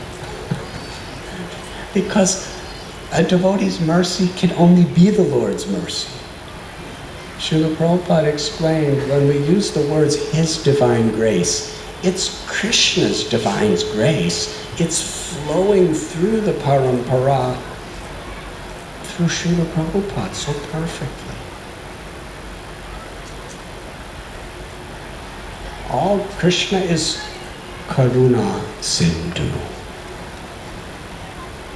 Because a devotee's mercy can only be the Lord's mercy. Srila Prabhupada explained, when we use the words his divine grace, it's Krishna's divine grace. It's flowing through the parampara, through Srila Prabhupada so perfectly. All Krishna is Karuna Sindhu.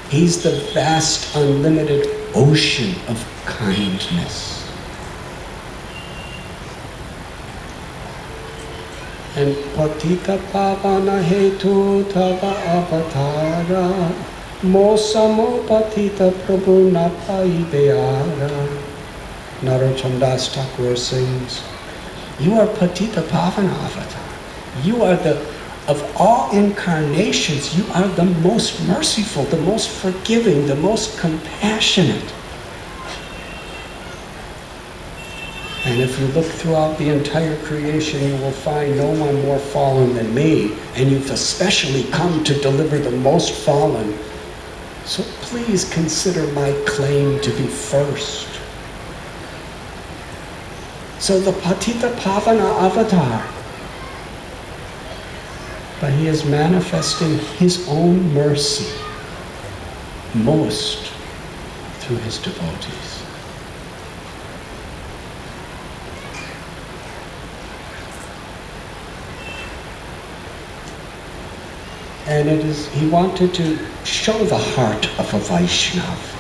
He's the vast, unlimited ocean of kindness. And Patita Pavana Hetu Tava Avatara Mosamo Patita Prabhu Napaideara. Narottam Thakur sings, you are Patita Pavana Avatar. You are of all incarnations, you are the most merciful, the most forgiving, the most compassionate. And if you look throughout the entire creation, you will find no one more fallen than me, and you've especially come to deliver the most fallen. So please consider my claim to be first. So the Patita Pavana Avatar, but he is manifesting his own mercy most through his devotees. And he wanted to show the heart of a Vaishnava.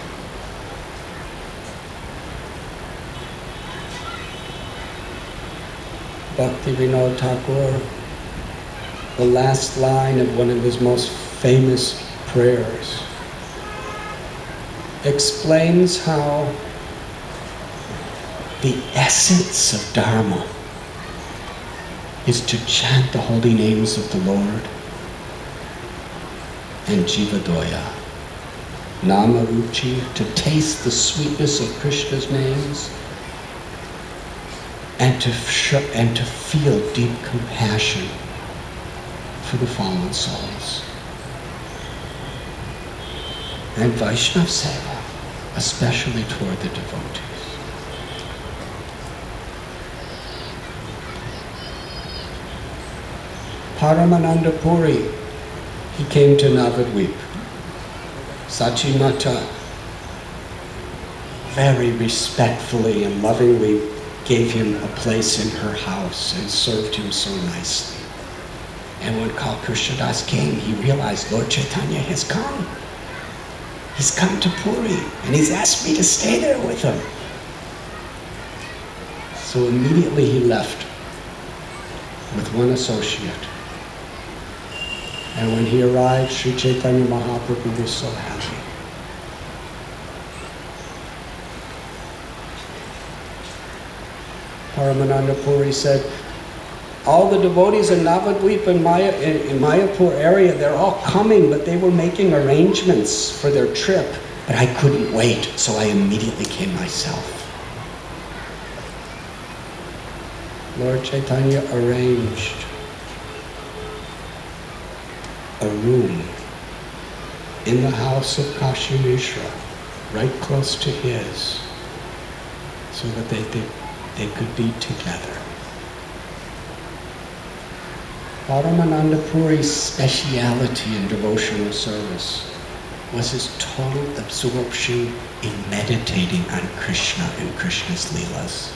Bhaktivinoda Thakur, the last line of one of his most famous prayers, explains how the essence of Dharma is to chant the holy names of the Lord and Jivadoya, Namaruchi, to taste the sweetness of Krishna's names, and to feel deep compassion for the fallen souls. And Vaishnava Seva, especially toward the devotees. Paramananda Puri, he came to Navadvip. Sachimata very respectfully and lovingly gave him a place in her house and served him so nicely. And when Kal Krishnadas came, he realized Lord Chaitanya has come. He's come to Puri, and he's asked me to stay there with him. So immediately he left with one associate. And when he arrived, Sri Chaitanya Mahaprabhu was so happy. Paramananda Puri said, all the devotees in Navadvip and in Mayapur area, they're all coming, but they were making arrangements for their trip, but I couldn't wait, so I immediately came myself. Lord Chaitanya arranged a room in the house of Kashi Mishra, right close to his, so that they could be together. Paramananda Puri's speciality in devotional service was his total absorption in meditating on Krishna and Krishna's Leelas.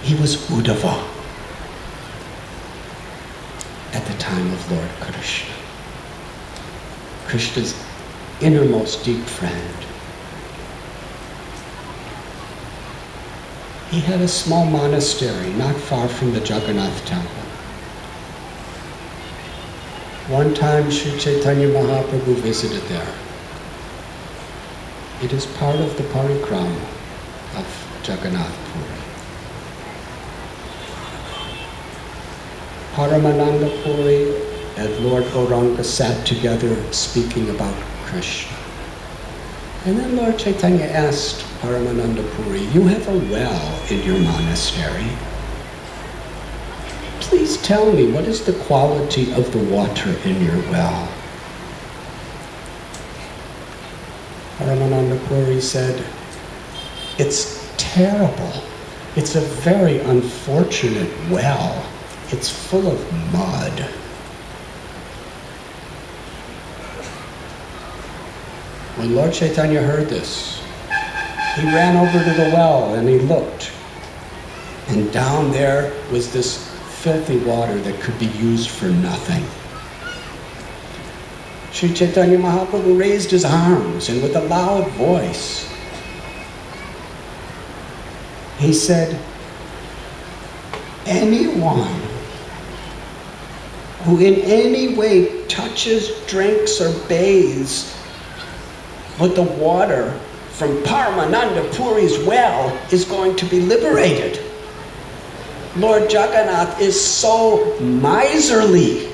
He was Uddhava at the time of Lord Krishna, Krishna's innermost deep friend. He had a small monastery not far from the Jagannath temple. One time Sri Chaitanya Mahaprabhu visited there. It is part of the parikrama of Jagannath Puri. Paramananda Puri and Lord Gauranga sat together speaking about Krishna. And then Lord Chaitanya asked Paramananda Puri, "You have a well in your monastery. Please tell me, what is the quality of the water in your well?" Paramananda Puri said, "It's terrible. It's a very unfortunate well. It's full of mud." When Lord Chaitanya heard this, he ran over to the well and he looked. And down there was this filthy water that could be used for nothing. Sri Chaitanya Mahaprabhu raised his arms and with a loud voice, he said, "Anyone who in any way touches, drinks, or bathes with the water from Paramananda Puri's well is going to be liberated. Lord Jagannath is so miserly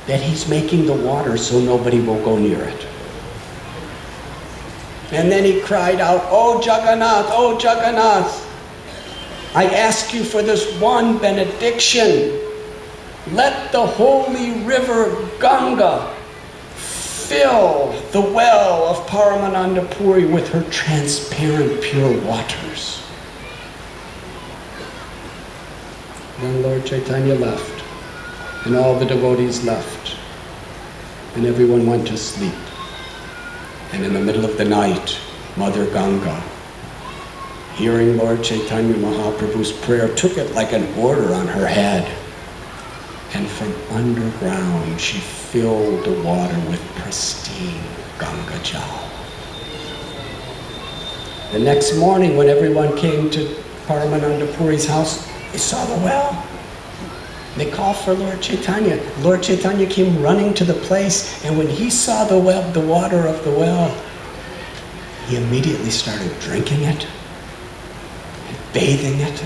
that he's making the water so nobody will go near it." And then he cried out, "Oh Jagannath, I ask you for this one benediction. Let the holy river Ganga fill the well of Paramananda Puri with her transparent pure waters." Then Lord Chaitanya left, and all the devotees left, and everyone went to sleep. And in the middle of the night, Mother Ganga, hearing Lord Chaitanya Mahaprabhu's prayer, took it like an order on her head, and from underground she filled the water with pristine Ganga Jal. The next morning, when everyone came to Paramananda Puri's house, they saw the well. They called for Lord Chaitanya. Lord Chaitanya came running to the place, and when he saw the water of the well, he immediately started drinking it, and bathing it,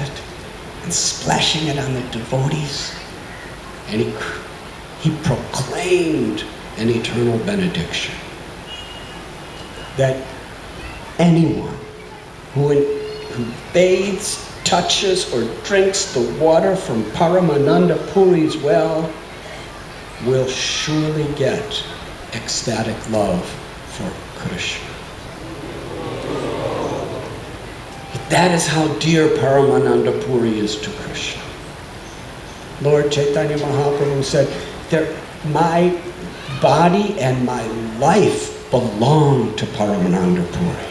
and splashing it on the devotees. And he proclaimed an eternal benediction that anyone who bathes, touches, or drinks the water from Paramananda Puri's well will surely get ecstatic love for Krishna. That is how dear Paramananda Puri is to Krishna. Lord Chaitanya Mahaprabhu said, "My body and my life belong to Paramananda Puri.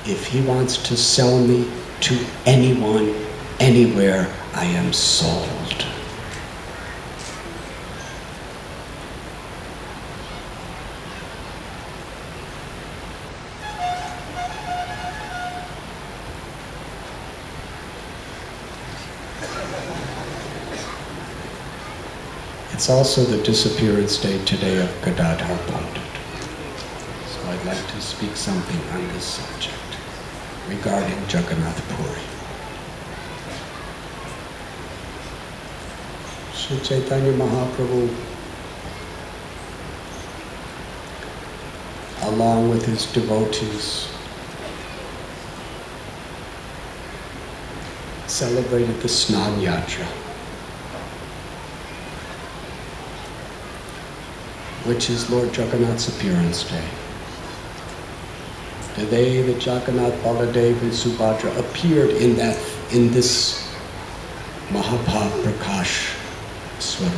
If he wants to sell me to anyone, anywhere, I am sold." It's also the disappearance day today of Gadadhar Pandit. So I'd like to speak something on this subject regarding Jagannath Puri. Sri Chaitanya Mahaprabhu, along with his devotees, celebrated the Ratha-Yatra, which is Lord Jagannath's appearance day. They, the Jagannath, Baladev, and Subhadra, appeared in this Mahaprakash Swarup.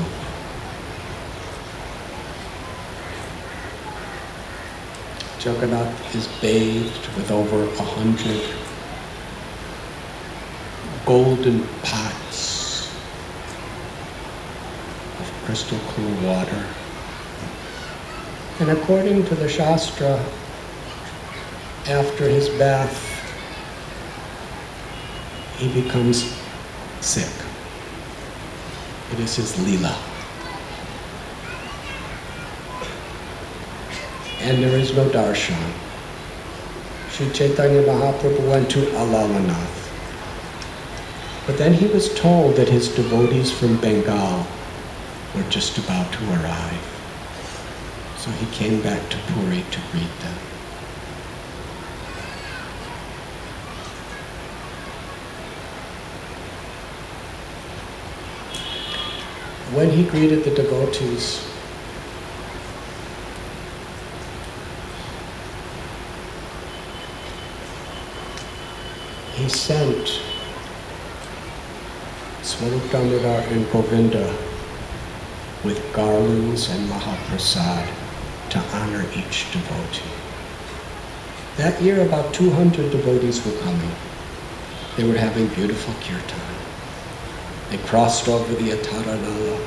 Jagannath is bathed with over 100 golden pots of crystal clear water. And according to the Shastra, after his bath, he becomes sick. It is his lila. And there is no darshan. Sri Chaitanya Mahaprabhu went to Alalanath. But then he was told that his devotees from Bengal were just about to arrive. So he came back to Puri to greet them. When he greeted the devotees, he sent Swarup Damodar and Govinda with garlands and Mahaprasad to honor each devotee. That year about 200 devotees were coming. They were having beautiful kirtan. They crossed over the Ataranala.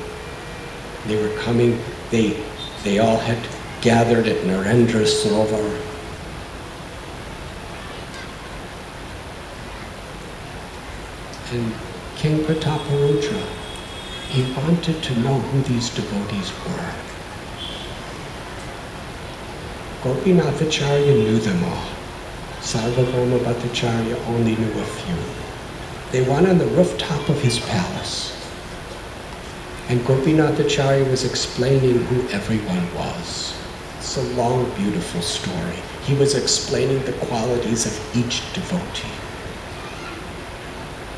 They were coming, they all had gathered at Narendra Sarovar. And King Prataparudra, he wanted to know who these devotees were. Gopinath Acharya knew them all. Sarvabhauma Bhattacharya only knew a few. They went on the rooftop of his palace, and Gopinath Acharya was explaining who everyone was. It's a long, beautiful story. He was explaining the qualities of each devotee.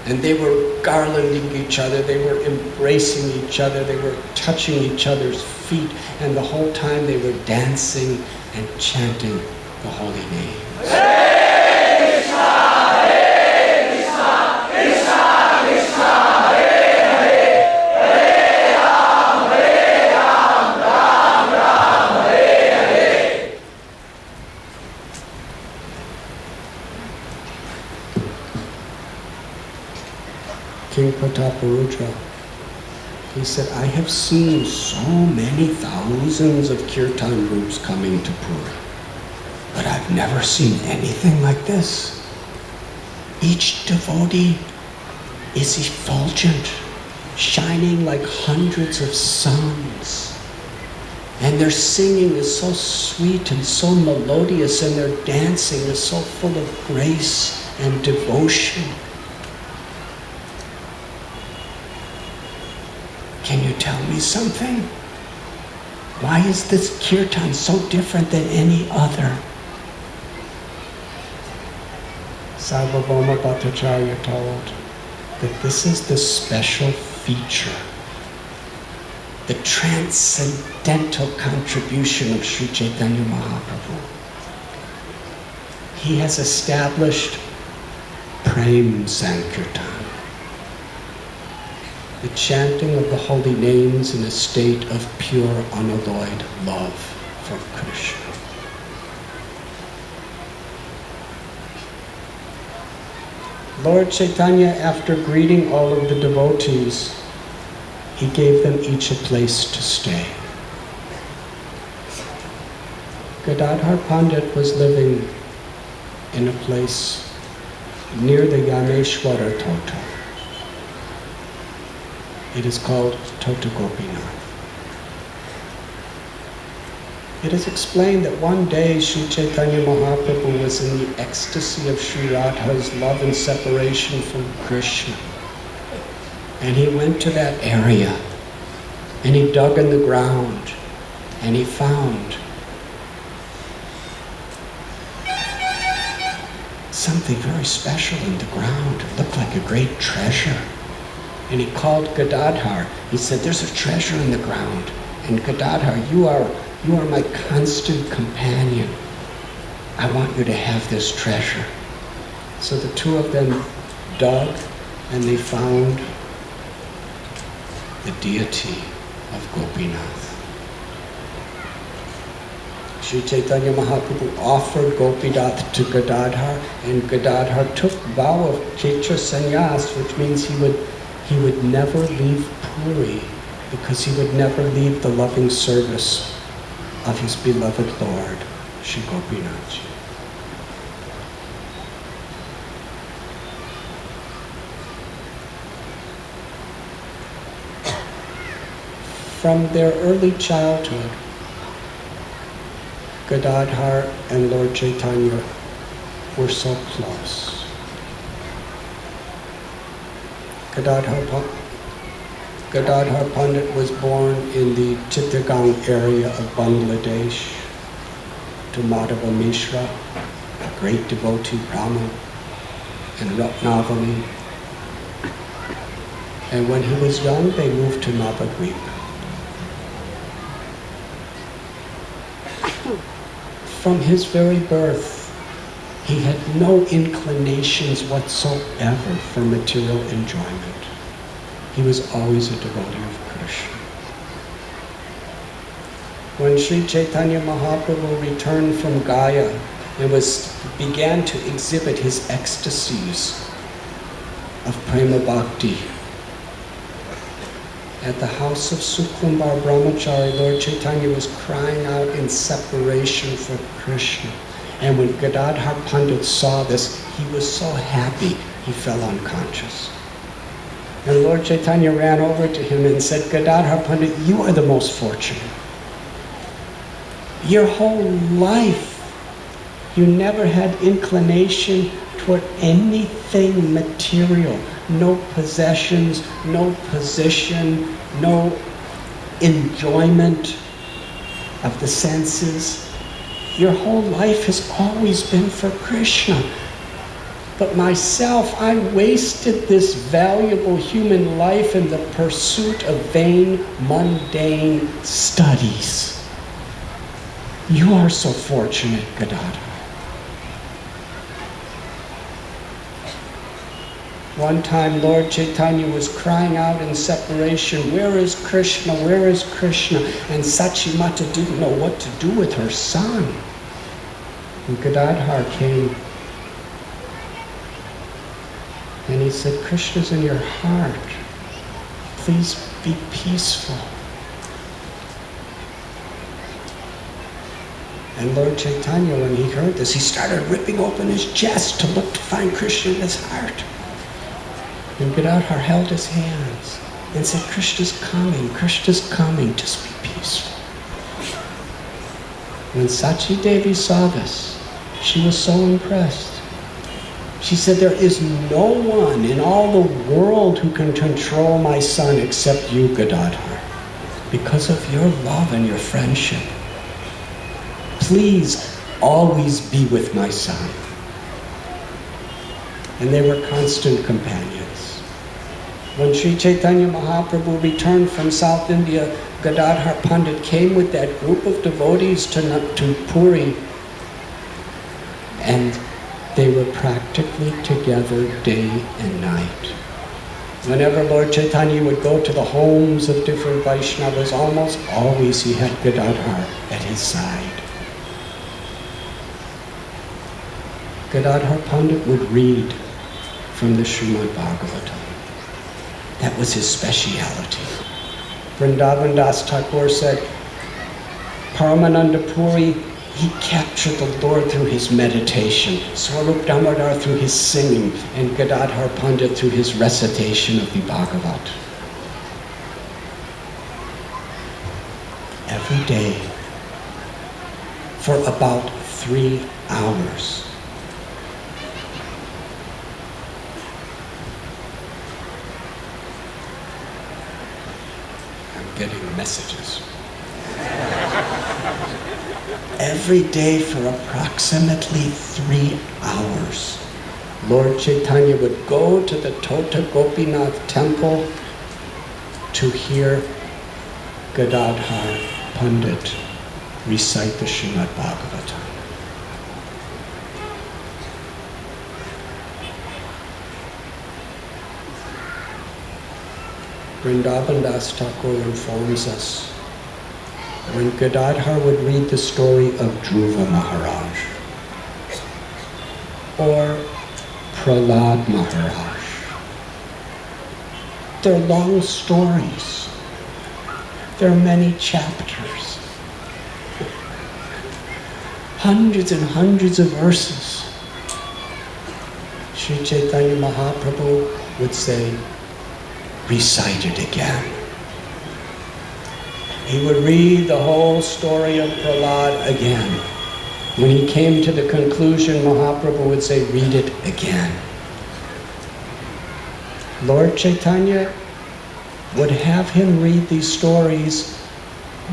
And they were garlanding each other, they were embracing each other, they were touching each other's feet, and the whole time they were dancing and chanting the holy name. King Prataparudra, he said, I have seen so many thousands of kirtan groups coming to Puri, but I've never seen anything like this. Each devotee is effulgent, shining like hundreds of suns. And their singing is so sweet and so melodious, and their dancing is so full of grace and devotion. Can you tell me something? Why is this kirtan so different than any other? Sarvabhauma Bhattacharya told that this is the special feature, the transcendental contribution of Sri Chaitanya Mahaprabhu. He has established Prem Sankirtan, the chanting of the holy names in a state of pure, unalloyed love for Krishna. Lord Chaitanya, after greeting all of the devotees, he gave them each a place to stay. Gadadhar Pandit was living in a place near the Yameshwara Tota. It is called Tota Gopinath. It is explained that one day Sri Chaitanya Mahaprabhu was in the ecstasy of Sri Radha's love and separation from Krishna. And he went to that area, and he dug in the ground, and he found something very special in the ground. It looked like a great treasure. And he called Gadadhar. He said, there's a treasure in the ground. And Gadadhar, you are my constant companion. I want you to have this treasure. So the two of them dug and they found the deity of Gopinath. Sri Chaitanya Mahaprabhu offered Gopinath to Gadadhar, and Gadadhar took vow of Kshetra Sannyas, which means he would never leave Puri, because he would never leave the loving service of his beloved Lord, Sri Gopinath. From their early childhood, Gadadhar and Lord Chaitanya were so close. Gadadhar Pandit was born in the Chittagong area of Bangladesh to Madhava Mishra, a great devotee Brahmin, and Ratnavali. And when he was young, they moved to Navadvip. From his very birth, he had no inclinations whatsoever for material enjoyment. He was always a devotee of Krishna. When Sri Chaitanya Mahaprabhu returned from Gaya and began to exhibit his ecstasies of prema bhakti, at the house of Sukumbar Brahmachari, Lord Chaitanya was crying out in separation for Krishna. And when Gadadhar Pandit saw this, he was so happy he fell unconscious. And Lord Chaitanya ran over to him and said, Gadadhar Pandit, you are the most fortunate. Your whole life, you never had inclination toward anything material. No possessions, no position, no enjoyment of the senses. Your whole life has always been for Krishna. But myself, I wasted this valuable human life in the pursuit of vain, mundane studies. You are so fortunate, Gadadhar. One time, Lord Chaitanya was crying out in separation, where is Krishna, where is Krishna? And Sachimata didn't know what to do with her son. And Gadadhar came and he said, Krishna's in your heart. Please be peaceful. And Lord Chaitanya, when he heard this, he started ripping open his chest to look to find Krishna in his heart. And Gadadhar held his hands and said, Krishna's coming, just be peaceful. When Sachi Devi saw this, she was so impressed. She said, there is no one in all the world who can control my son except you, Gadadhar, because of your love and your friendship. Please always be with my son. And they were constant companions. When Sri Chaitanya Mahaprabhu returned from South India, Gadadhar Pandit came with that group of devotees to Puri, and they were practically together day and night. Whenever Lord Chaitanya would go to the homes of different Vaishnavas, almost always he had Gadadhar at his side. Gadadhar Pandit would read from the Srimad Bhagavatam. That was his speciality. Vrindavan Das Thakur said, Paramananda Puri, he captured the Lord through his meditation, Swarup Damodar through his singing, and Gadadhar Pandit through his recitation of the Bhagavat. Every day, for about 3 hours. Getting messages. Every day for approximately 3 hours, Lord Chaitanya would go to the Tota Gopinath temple to hear Gadadhar Pandit recite the Srimad Bhagavatam. Vrindavan Das Thakur informs us, when Gadadhar would read the story of Dhruva Maharaj or Prahlad Maharaj, they're long stories. There are many chapters, hundreds and hundreds of verses. Sri Chaitanya Mahaprabhu would say, recite it again. He would read the whole story of Prahlad again. When he came to the conclusion, Mahaprabhu would say, read it again. Lord Chaitanya would have him read these stories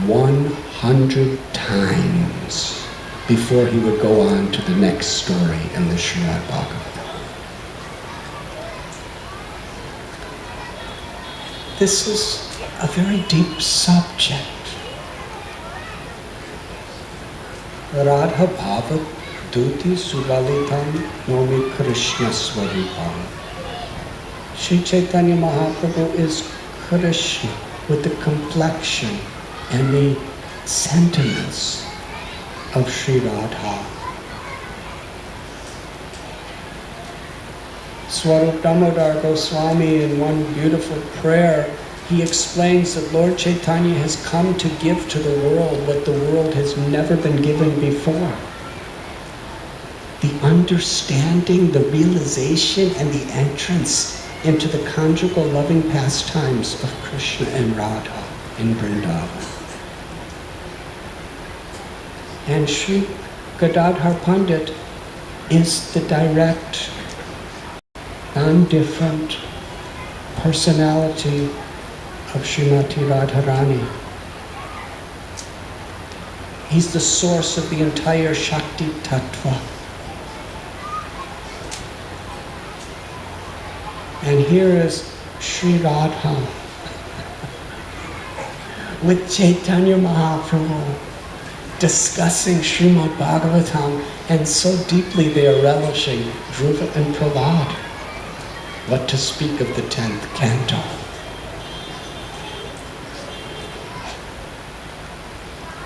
100 times before he would go on to the next story in the Srimad Bhagavatam. This is a very deep subject. Radha Bhava Duti Suvalitam Nomi Krishna Swarupam. Sri Chaitanya Mahaprabhu is Krishna with the complexion and the sentiments of Sri Radha. Swarup Damodar Goswami, in one beautiful prayer, he explains that Lord Chaitanya has come to give to the world what the world has never been given before. The understanding, the realization, and the entrance into the conjugal loving pastimes of Krishna and Radha in Vrindavan. And Sri Gadadhar Pandit is the direct, non-different personality of Srimati Radharani. He's the source of the entire Shakti Tattva. And here is Sri Radha with Chaitanya Mahaprabhu discussing Srimad Bhagavatam, and so deeply they are relishing Dhruva and Prahlad. What to speak of the 10th canto?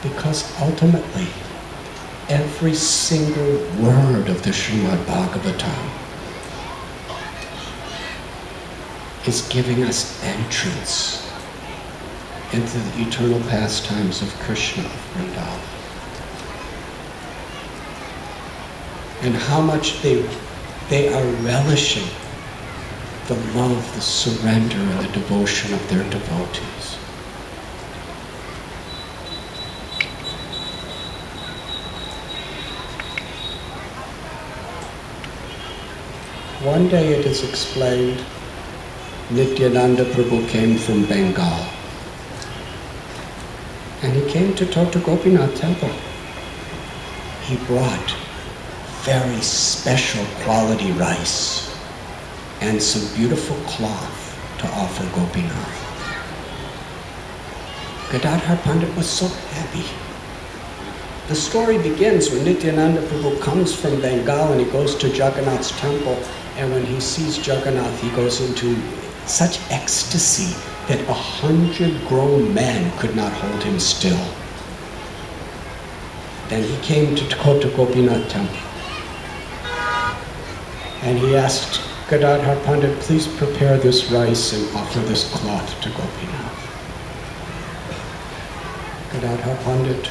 Because ultimately, every single word of the Srimad Bhagavatam is giving us entrance into the eternal pastimes of Krishna of Vrindavan. And how much they are relishing the love, the surrender, and the devotion of their devotees. One day it is explained, Nityananda Prabhu came from Bengal. And he came to talk to Gopinath temple. He brought very special quality rice and some beautiful cloth to offer Gopinath. Gadadhar Pandit was so happy. The story begins when Nityananda Prabhu comes from Bengal and he goes to Jagannath's temple, and when he sees Jagannath, he goes into such ecstasy that 100 grown men could not hold him still. Then he came to Gopinath temple. And he asked Gadadhar Pandit, please prepare this rice and offer this cloth to Gopinath. Gadadhar Pandit,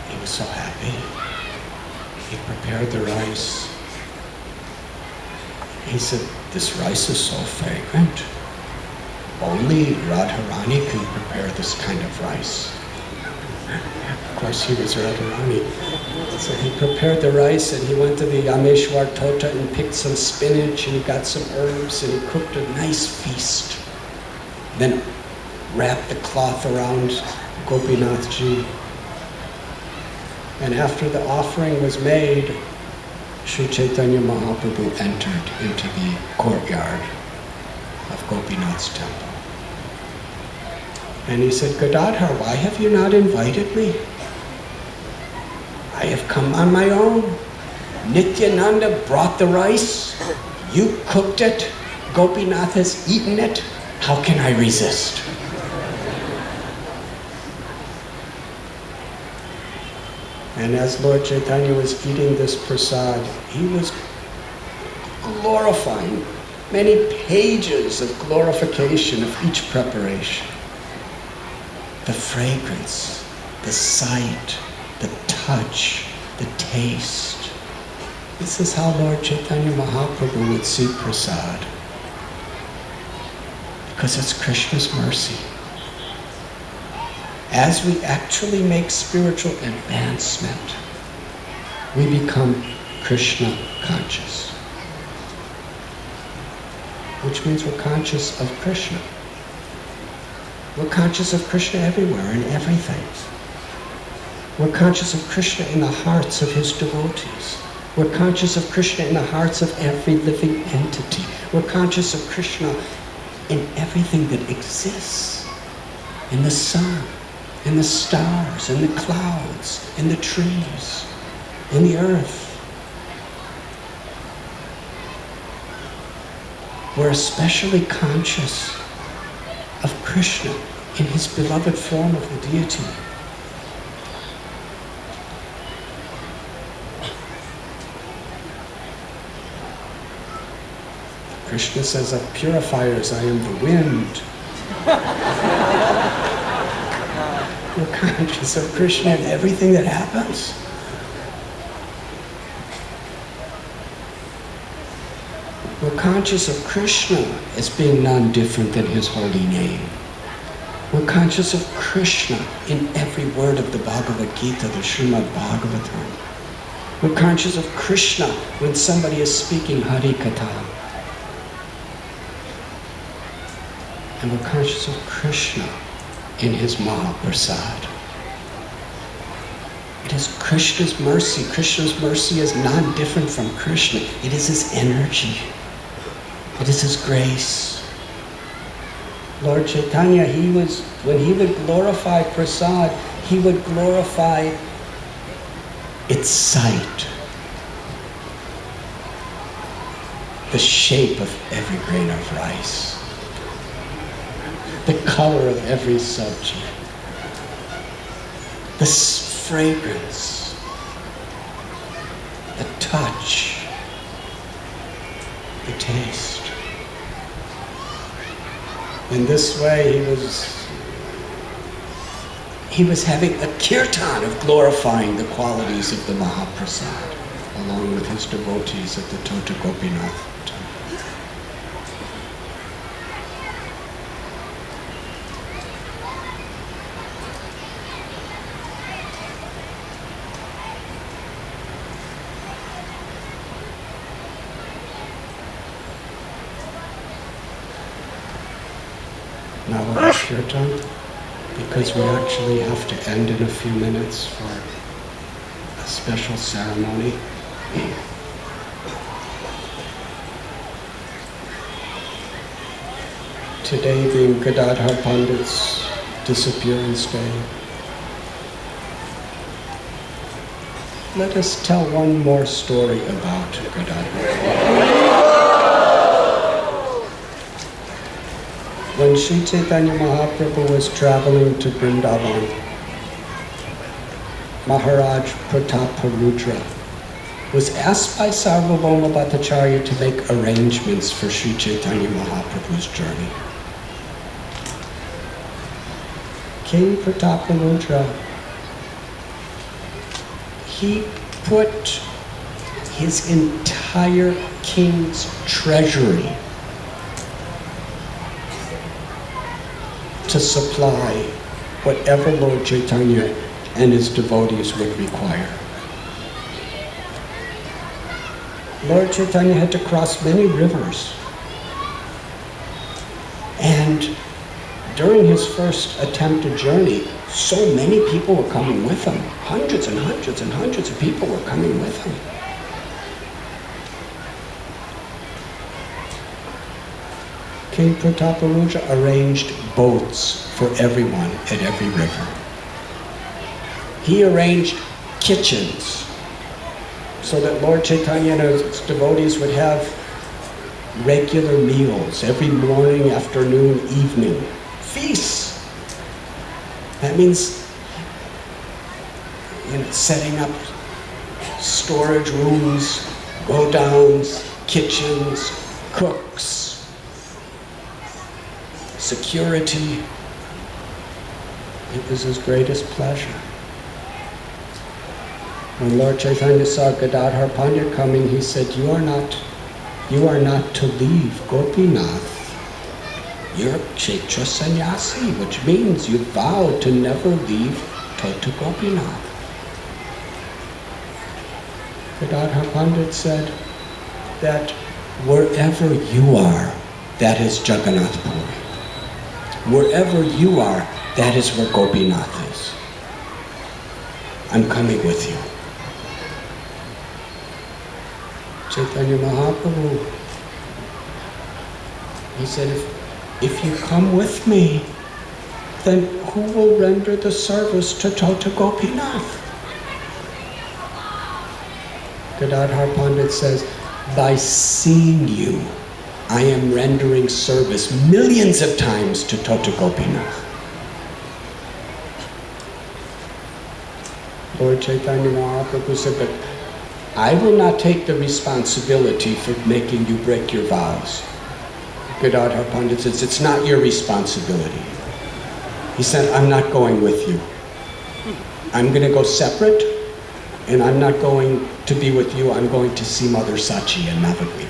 he was so happy. He prepared the rice. He said, this rice is so fragrant. Only Radharani can prepare this kind of rice. Of course, he was Radharani. So he prepared the rice and he went to the Yameshwar Tota and picked some spinach and he got some herbs and he cooked a nice feast. Then wrapped the cloth around Gopinathji. And after the offering was made, Sri Chaitanya Mahaprabhu entered into the courtyard of Gopinath's temple. And he said, Gadadhar, why have you not invited me? I have come on my own. Nityananda brought the rice. You cooked it. Gopinath has eaten it. How can I resist? And as Lord Chaitanya was eating this prasad, he was glorifying, many pages of glorification of each preparation. The fragrance, the sight, the touch, the taste. This is how Lord Chaitanya Mahaprabhu would see prasad. Because it's Krishna's mercy. As we actually make spiritual advancement, we become Krishna conscious. Which means we're conscious of Krishna. We're conscious of Krishna everywhere, in everything. We're conscious of Krishna in the hearts of his devotees. We're conscious of Krishna in the hearts of every living entity. We're conscious of Krishna in everything that exists. In the sun, in the stars, in the clouds, in the trees, in the earth. We're especially conscious of Krishna in his beloved form of the deity. Krishna says, of purifiers I am the wind. We're conscious of Krishna in everything that happens. We're conscious of Krishna as being none different than his holy name. We're conscious of Krishna in every word of the Bhagavad Gita, the Srimad Bhagavatam. We're conscious of Krishna when somebody is speaking Hari Katha. And we're conscious of Krishna in his Mahaprasad. It is Krishna's mercy. Krishna's mercy is not different from Krishna. It is his energy. It is his grace. Lord Chaitanya, when he would glorify prasad, he would glorify its sight, the shape of every grain of rice, the color of every subject, the fragrance, the touch, the taste. In this way, he was having a kirtan of glorifying the qualities of the Mahaprasad, along with his devotees at the Tota Gopinath temple. Now we'll have kirtan, because we actually have to end in a few minutes for a special ceremony. Today being Gadadhar Pandit's disappearance day, let us tell one more story about Gadadhar. When Sri Chaitanya Mahaprabhu was traveling to Vrindavan, Maharaj Prataparudra was asked by Sarvabhauma Bhattacharya to make arrangements for Sri Chaitanya Mahaprabhu's journey. King Prataparudra, he put his entire king's treasury to supply whatever Lord Chaitanya and his devotees would require. Lord Chaitanya had to cross many rivers. And during his first attempted journey, so many people were coming with him. Hundreds and hundreds and hundreds of people were coming with him. King Prataparudra arranged boats for everyone at every river. He arranged kitchens so that Lord Chaitanya and his devotees would have regular meals every morning, afternoon, evening. Feasts. That means setting up storage rooms, godowns, kitchens, cooks, security. It was his greatest pleasure. When Lord Chaitanya saw Gadadhar Pandit coming, he said, you are not to leave Gopinath. You're Kshetra Sannyasi, which means you vowed to never leave Tota Gopinath. Gadadhar Pandit said that wherever you are, that is Jagannath Puri. Wherever you are, that is where Gopinath is. I'm coming with you. Chaitanya Mahaprabhu, he said, if you come with me, then who will render the service to Tota Gopinath? Gadadhar Pandit says, by seeing you, I am rendering service millions of times to Tota Gopinath. Lord Chaitanya Mahaprabhu said, but I will not take the responsibility for making you break your vows. Gadadhar Pandit says, it's not your responsibility. He said, I'm not going with you. I'm going to go separate, and I'm not going to be with you. I'm going to see Mother Sachi in Navadvip.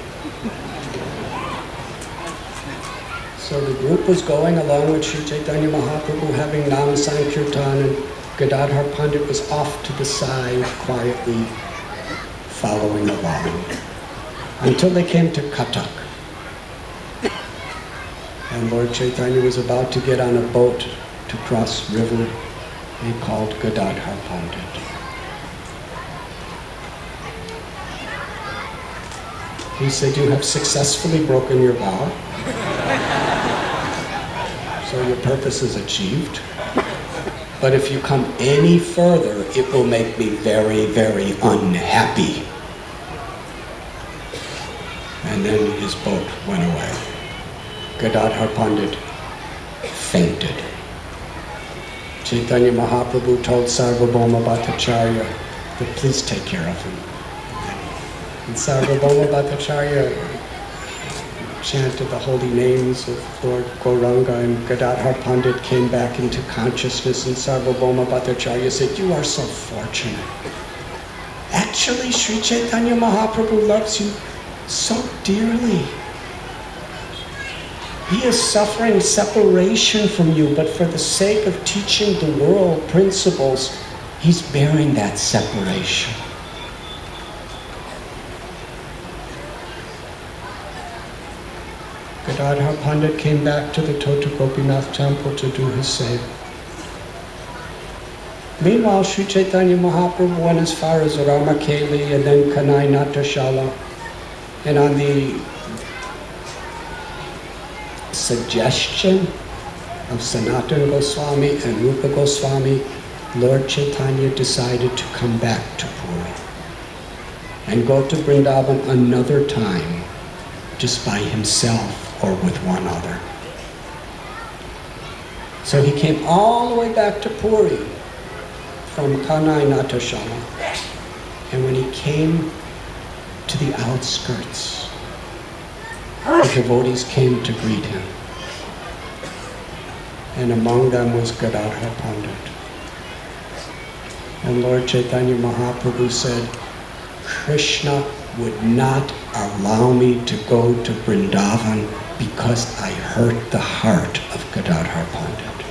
So the group was going along with Sri Chaitanya Mahaprabhu having Nam Sankirtan, and Gadadhar Pandit was off to the side quietly following along until they came to Katak. And Lord Chaitanya was about to get on a boat to cross river. He called Gadadhar Pandit. He said, you have successfully broken your vow. So your purpose is achieved. But if you come any further, it will make me very, very unhappy. And then his boat went away. Gadadhar Pandit fainted. Chaitanya Mahaprabhu told Sarvabhauma Bhattacharya to please take care of him. And Sarvabhauma Bhattacharya chanted the holy names of Lord Gauranga, and Gadadhar Pandit came back into consciousness, and Sarvabhauma Bhattacharya said, you are so fortunate. Actually, Sri Chaitanya Mahaprabhu loves you so dearly. He is suffering separation from you, but for the sake of teaching the world principles, he's bearing that separation. Gadadhar Pandit came back to the Tota Gopinath temple to do his seva. Meanwhile, Sri Chaitanya Mahaprabhu went as far as Ramakeli and then Kanai Natashala. And on the suggestion of Sanatana Goswami and Rupa Goswami, Lord Chaitanya decided to come back to Puri and go to Vrindavan another time, just by himself or with one other. So he came all the way back to Puri from Kanai Natashala. And when he came to the outskirts, the devotees came to greet him. And among them was Gadadhar Pandit. And Lord Chaitanya Mahaprabhu said, Krishna would not allow me to go to Vrindavan because I hurt the heart of Gadadhar Pandit.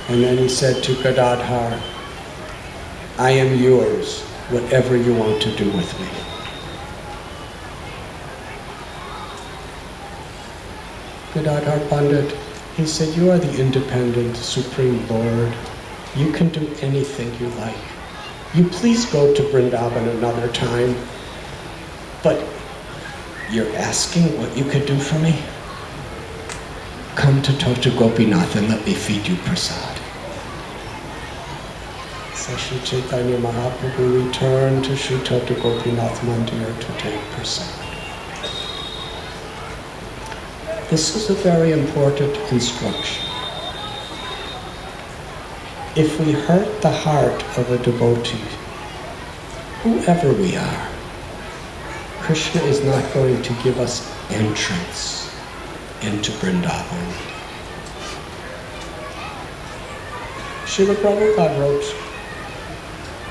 And then he said to Gadadhar, I am yours, whatever you want to do with me. Gadadhar Pandit, he said, you are the independent Supreme Lord. You can do anything you like. You please go to Vrindavan another time, but you're asking what you could do for me? Come to Tota Gopinath and let me feed you prasad. So Sri Chaitanya Mahaprabhu returned to Sri Tota Gopinath Mandir to take prasad. This is a very important instruction. If we hurt the heart of a devotee, whoever we are, Krishna is not going to give us entrance into Vrindavan. Srila Prabhupada wrote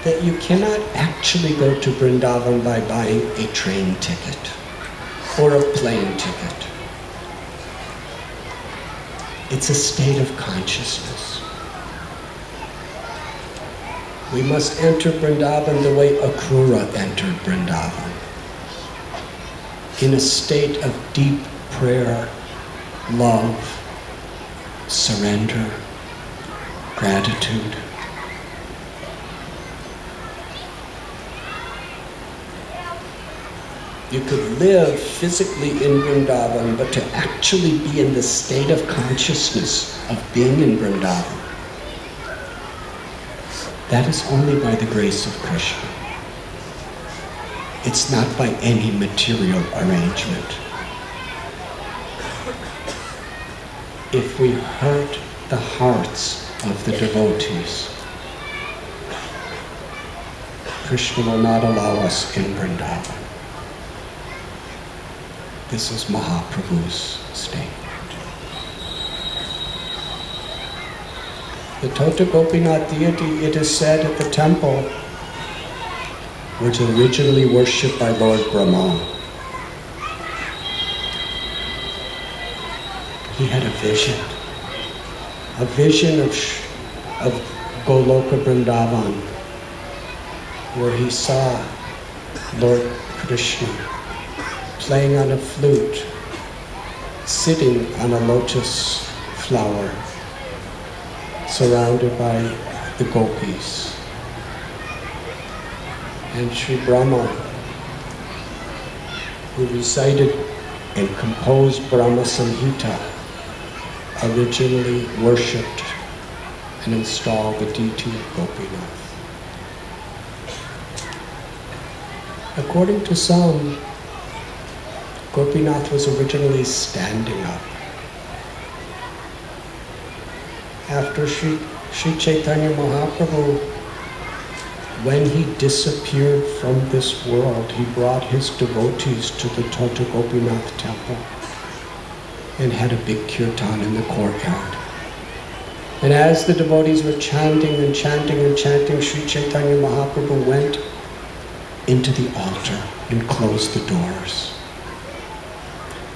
that you cannot actually go to Vrindavan by buying a train ticket or a plane ticket. It's a state of consciousness. We must enter Vrindavan the way Akrura entered Vrindavan, in a state of deep prayer, love, surrender, gratitude. You could live physically in Vrindavan, but to actually be in the state of consciousness of being in Vrindavan, that is only by the grace of Krishna. It's not by any material arrangement. If we hurt the hearts of the devotees, Krishna will not allow us in Vrindavan. This is Mahaprabhu's statement. The Tota Gopinath deity, it is said, at the temple was originally worshipped by Lord Brahma. He had a vision of Goloka Vrindavan, where he saw Lord Krishna playing on a flute, sitting on a lotus flower, surrounded by the gopis. And Sri Brahma, who recited and composed Brahma Samhita, originally worshipped and installed the deity of Gopinath. According to some, Gopinath was originally standing up. After Sri Chaitanya Mahaprabhu, when he disappeared from this world, he brought his devotees to the Tota Gopinath temple and had a big kirtan in the courtyard. And as the devotees were chanting and chanting and chanting, Sri Chaitanya Mahaprabhu went into the altar and closed the doors.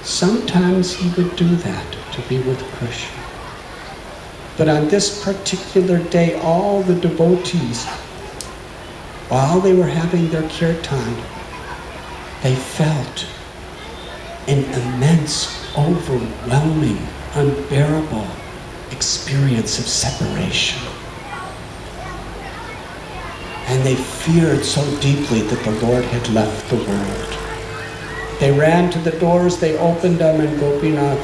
Sometimes he would do that to be with Krishna. But on this particular day, all the devotees, while they were having their kirtan, they felt an immense, overwhelming, unbearable experience of separation. And they feared so deeply that the Lord had left the world. They ran to the doors, they opened them, and Gopinath,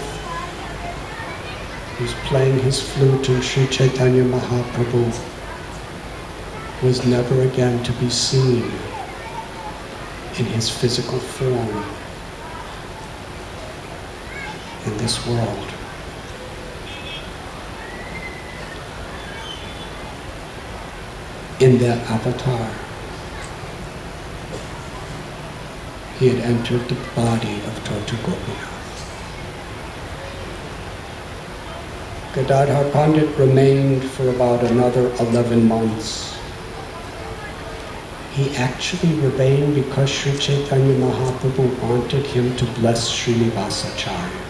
who's playing his flute, and Sri Chaitanya Mahaprabhu was never again to be seen in his physical form in this world. In that avatar, he had entered the body of Tota Gopinath. Gadadhar Pandit remained for about another 11 months. He actually remained because Sri Chaitanya Mahaprabhu wanted him to bless Srinivasacharya.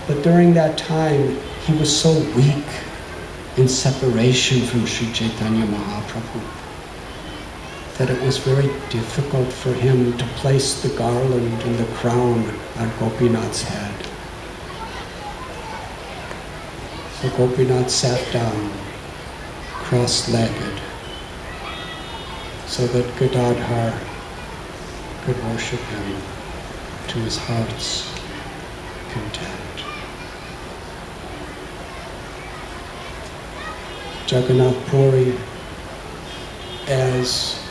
But during that time, he was so weak in separation from Sri Chaitanya Mahaprabhu that it was very difficult for him to place the garland and the crown on Gopinath's head. So Gopinath sat down, cross-legged, so that Gadadhar could worship him to his heart's content. Jagannath Puri, as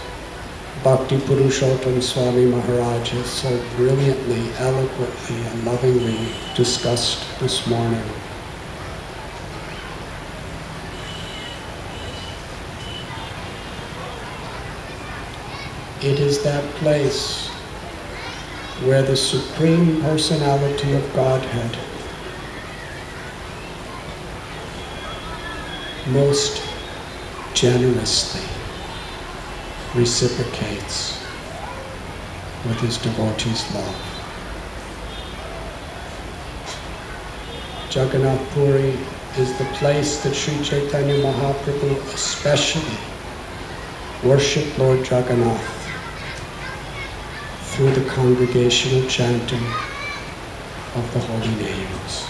Bhakti Purushottam Swami Maharaj has so brilliantly, eloquently, and lovingly discussed this morning. It is that place where the Supreme Personality of Godhead most generously reciprocates with his devotees' love. Jagannath Puri is the place that Sri Chaitanya Mahaprabhu especially worshiped Lord Jagannath through the congregational chanting of the holy names.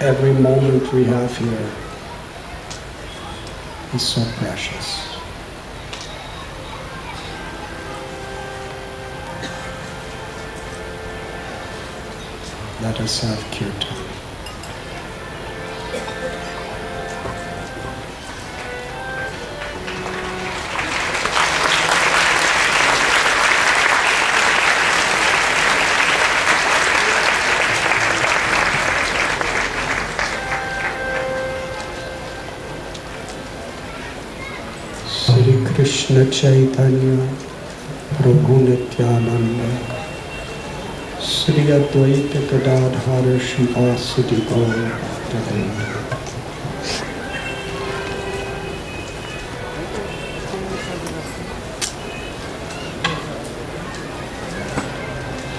Every moment we have here is so precious. Let us have kirtan. Krishna Chaitanya Prabhu Nityananda Sri Advaita Gadadhara Srivasadi Gaura Bhaktivinoda.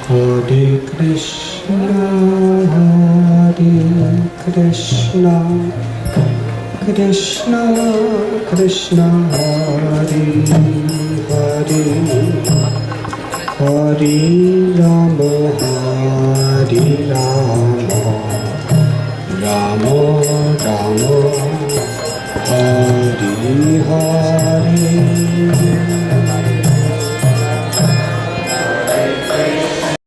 Hare Krishna Krishna Krishna Hare Hare Hare Rama Hare Rama Rama Rama Hare Hare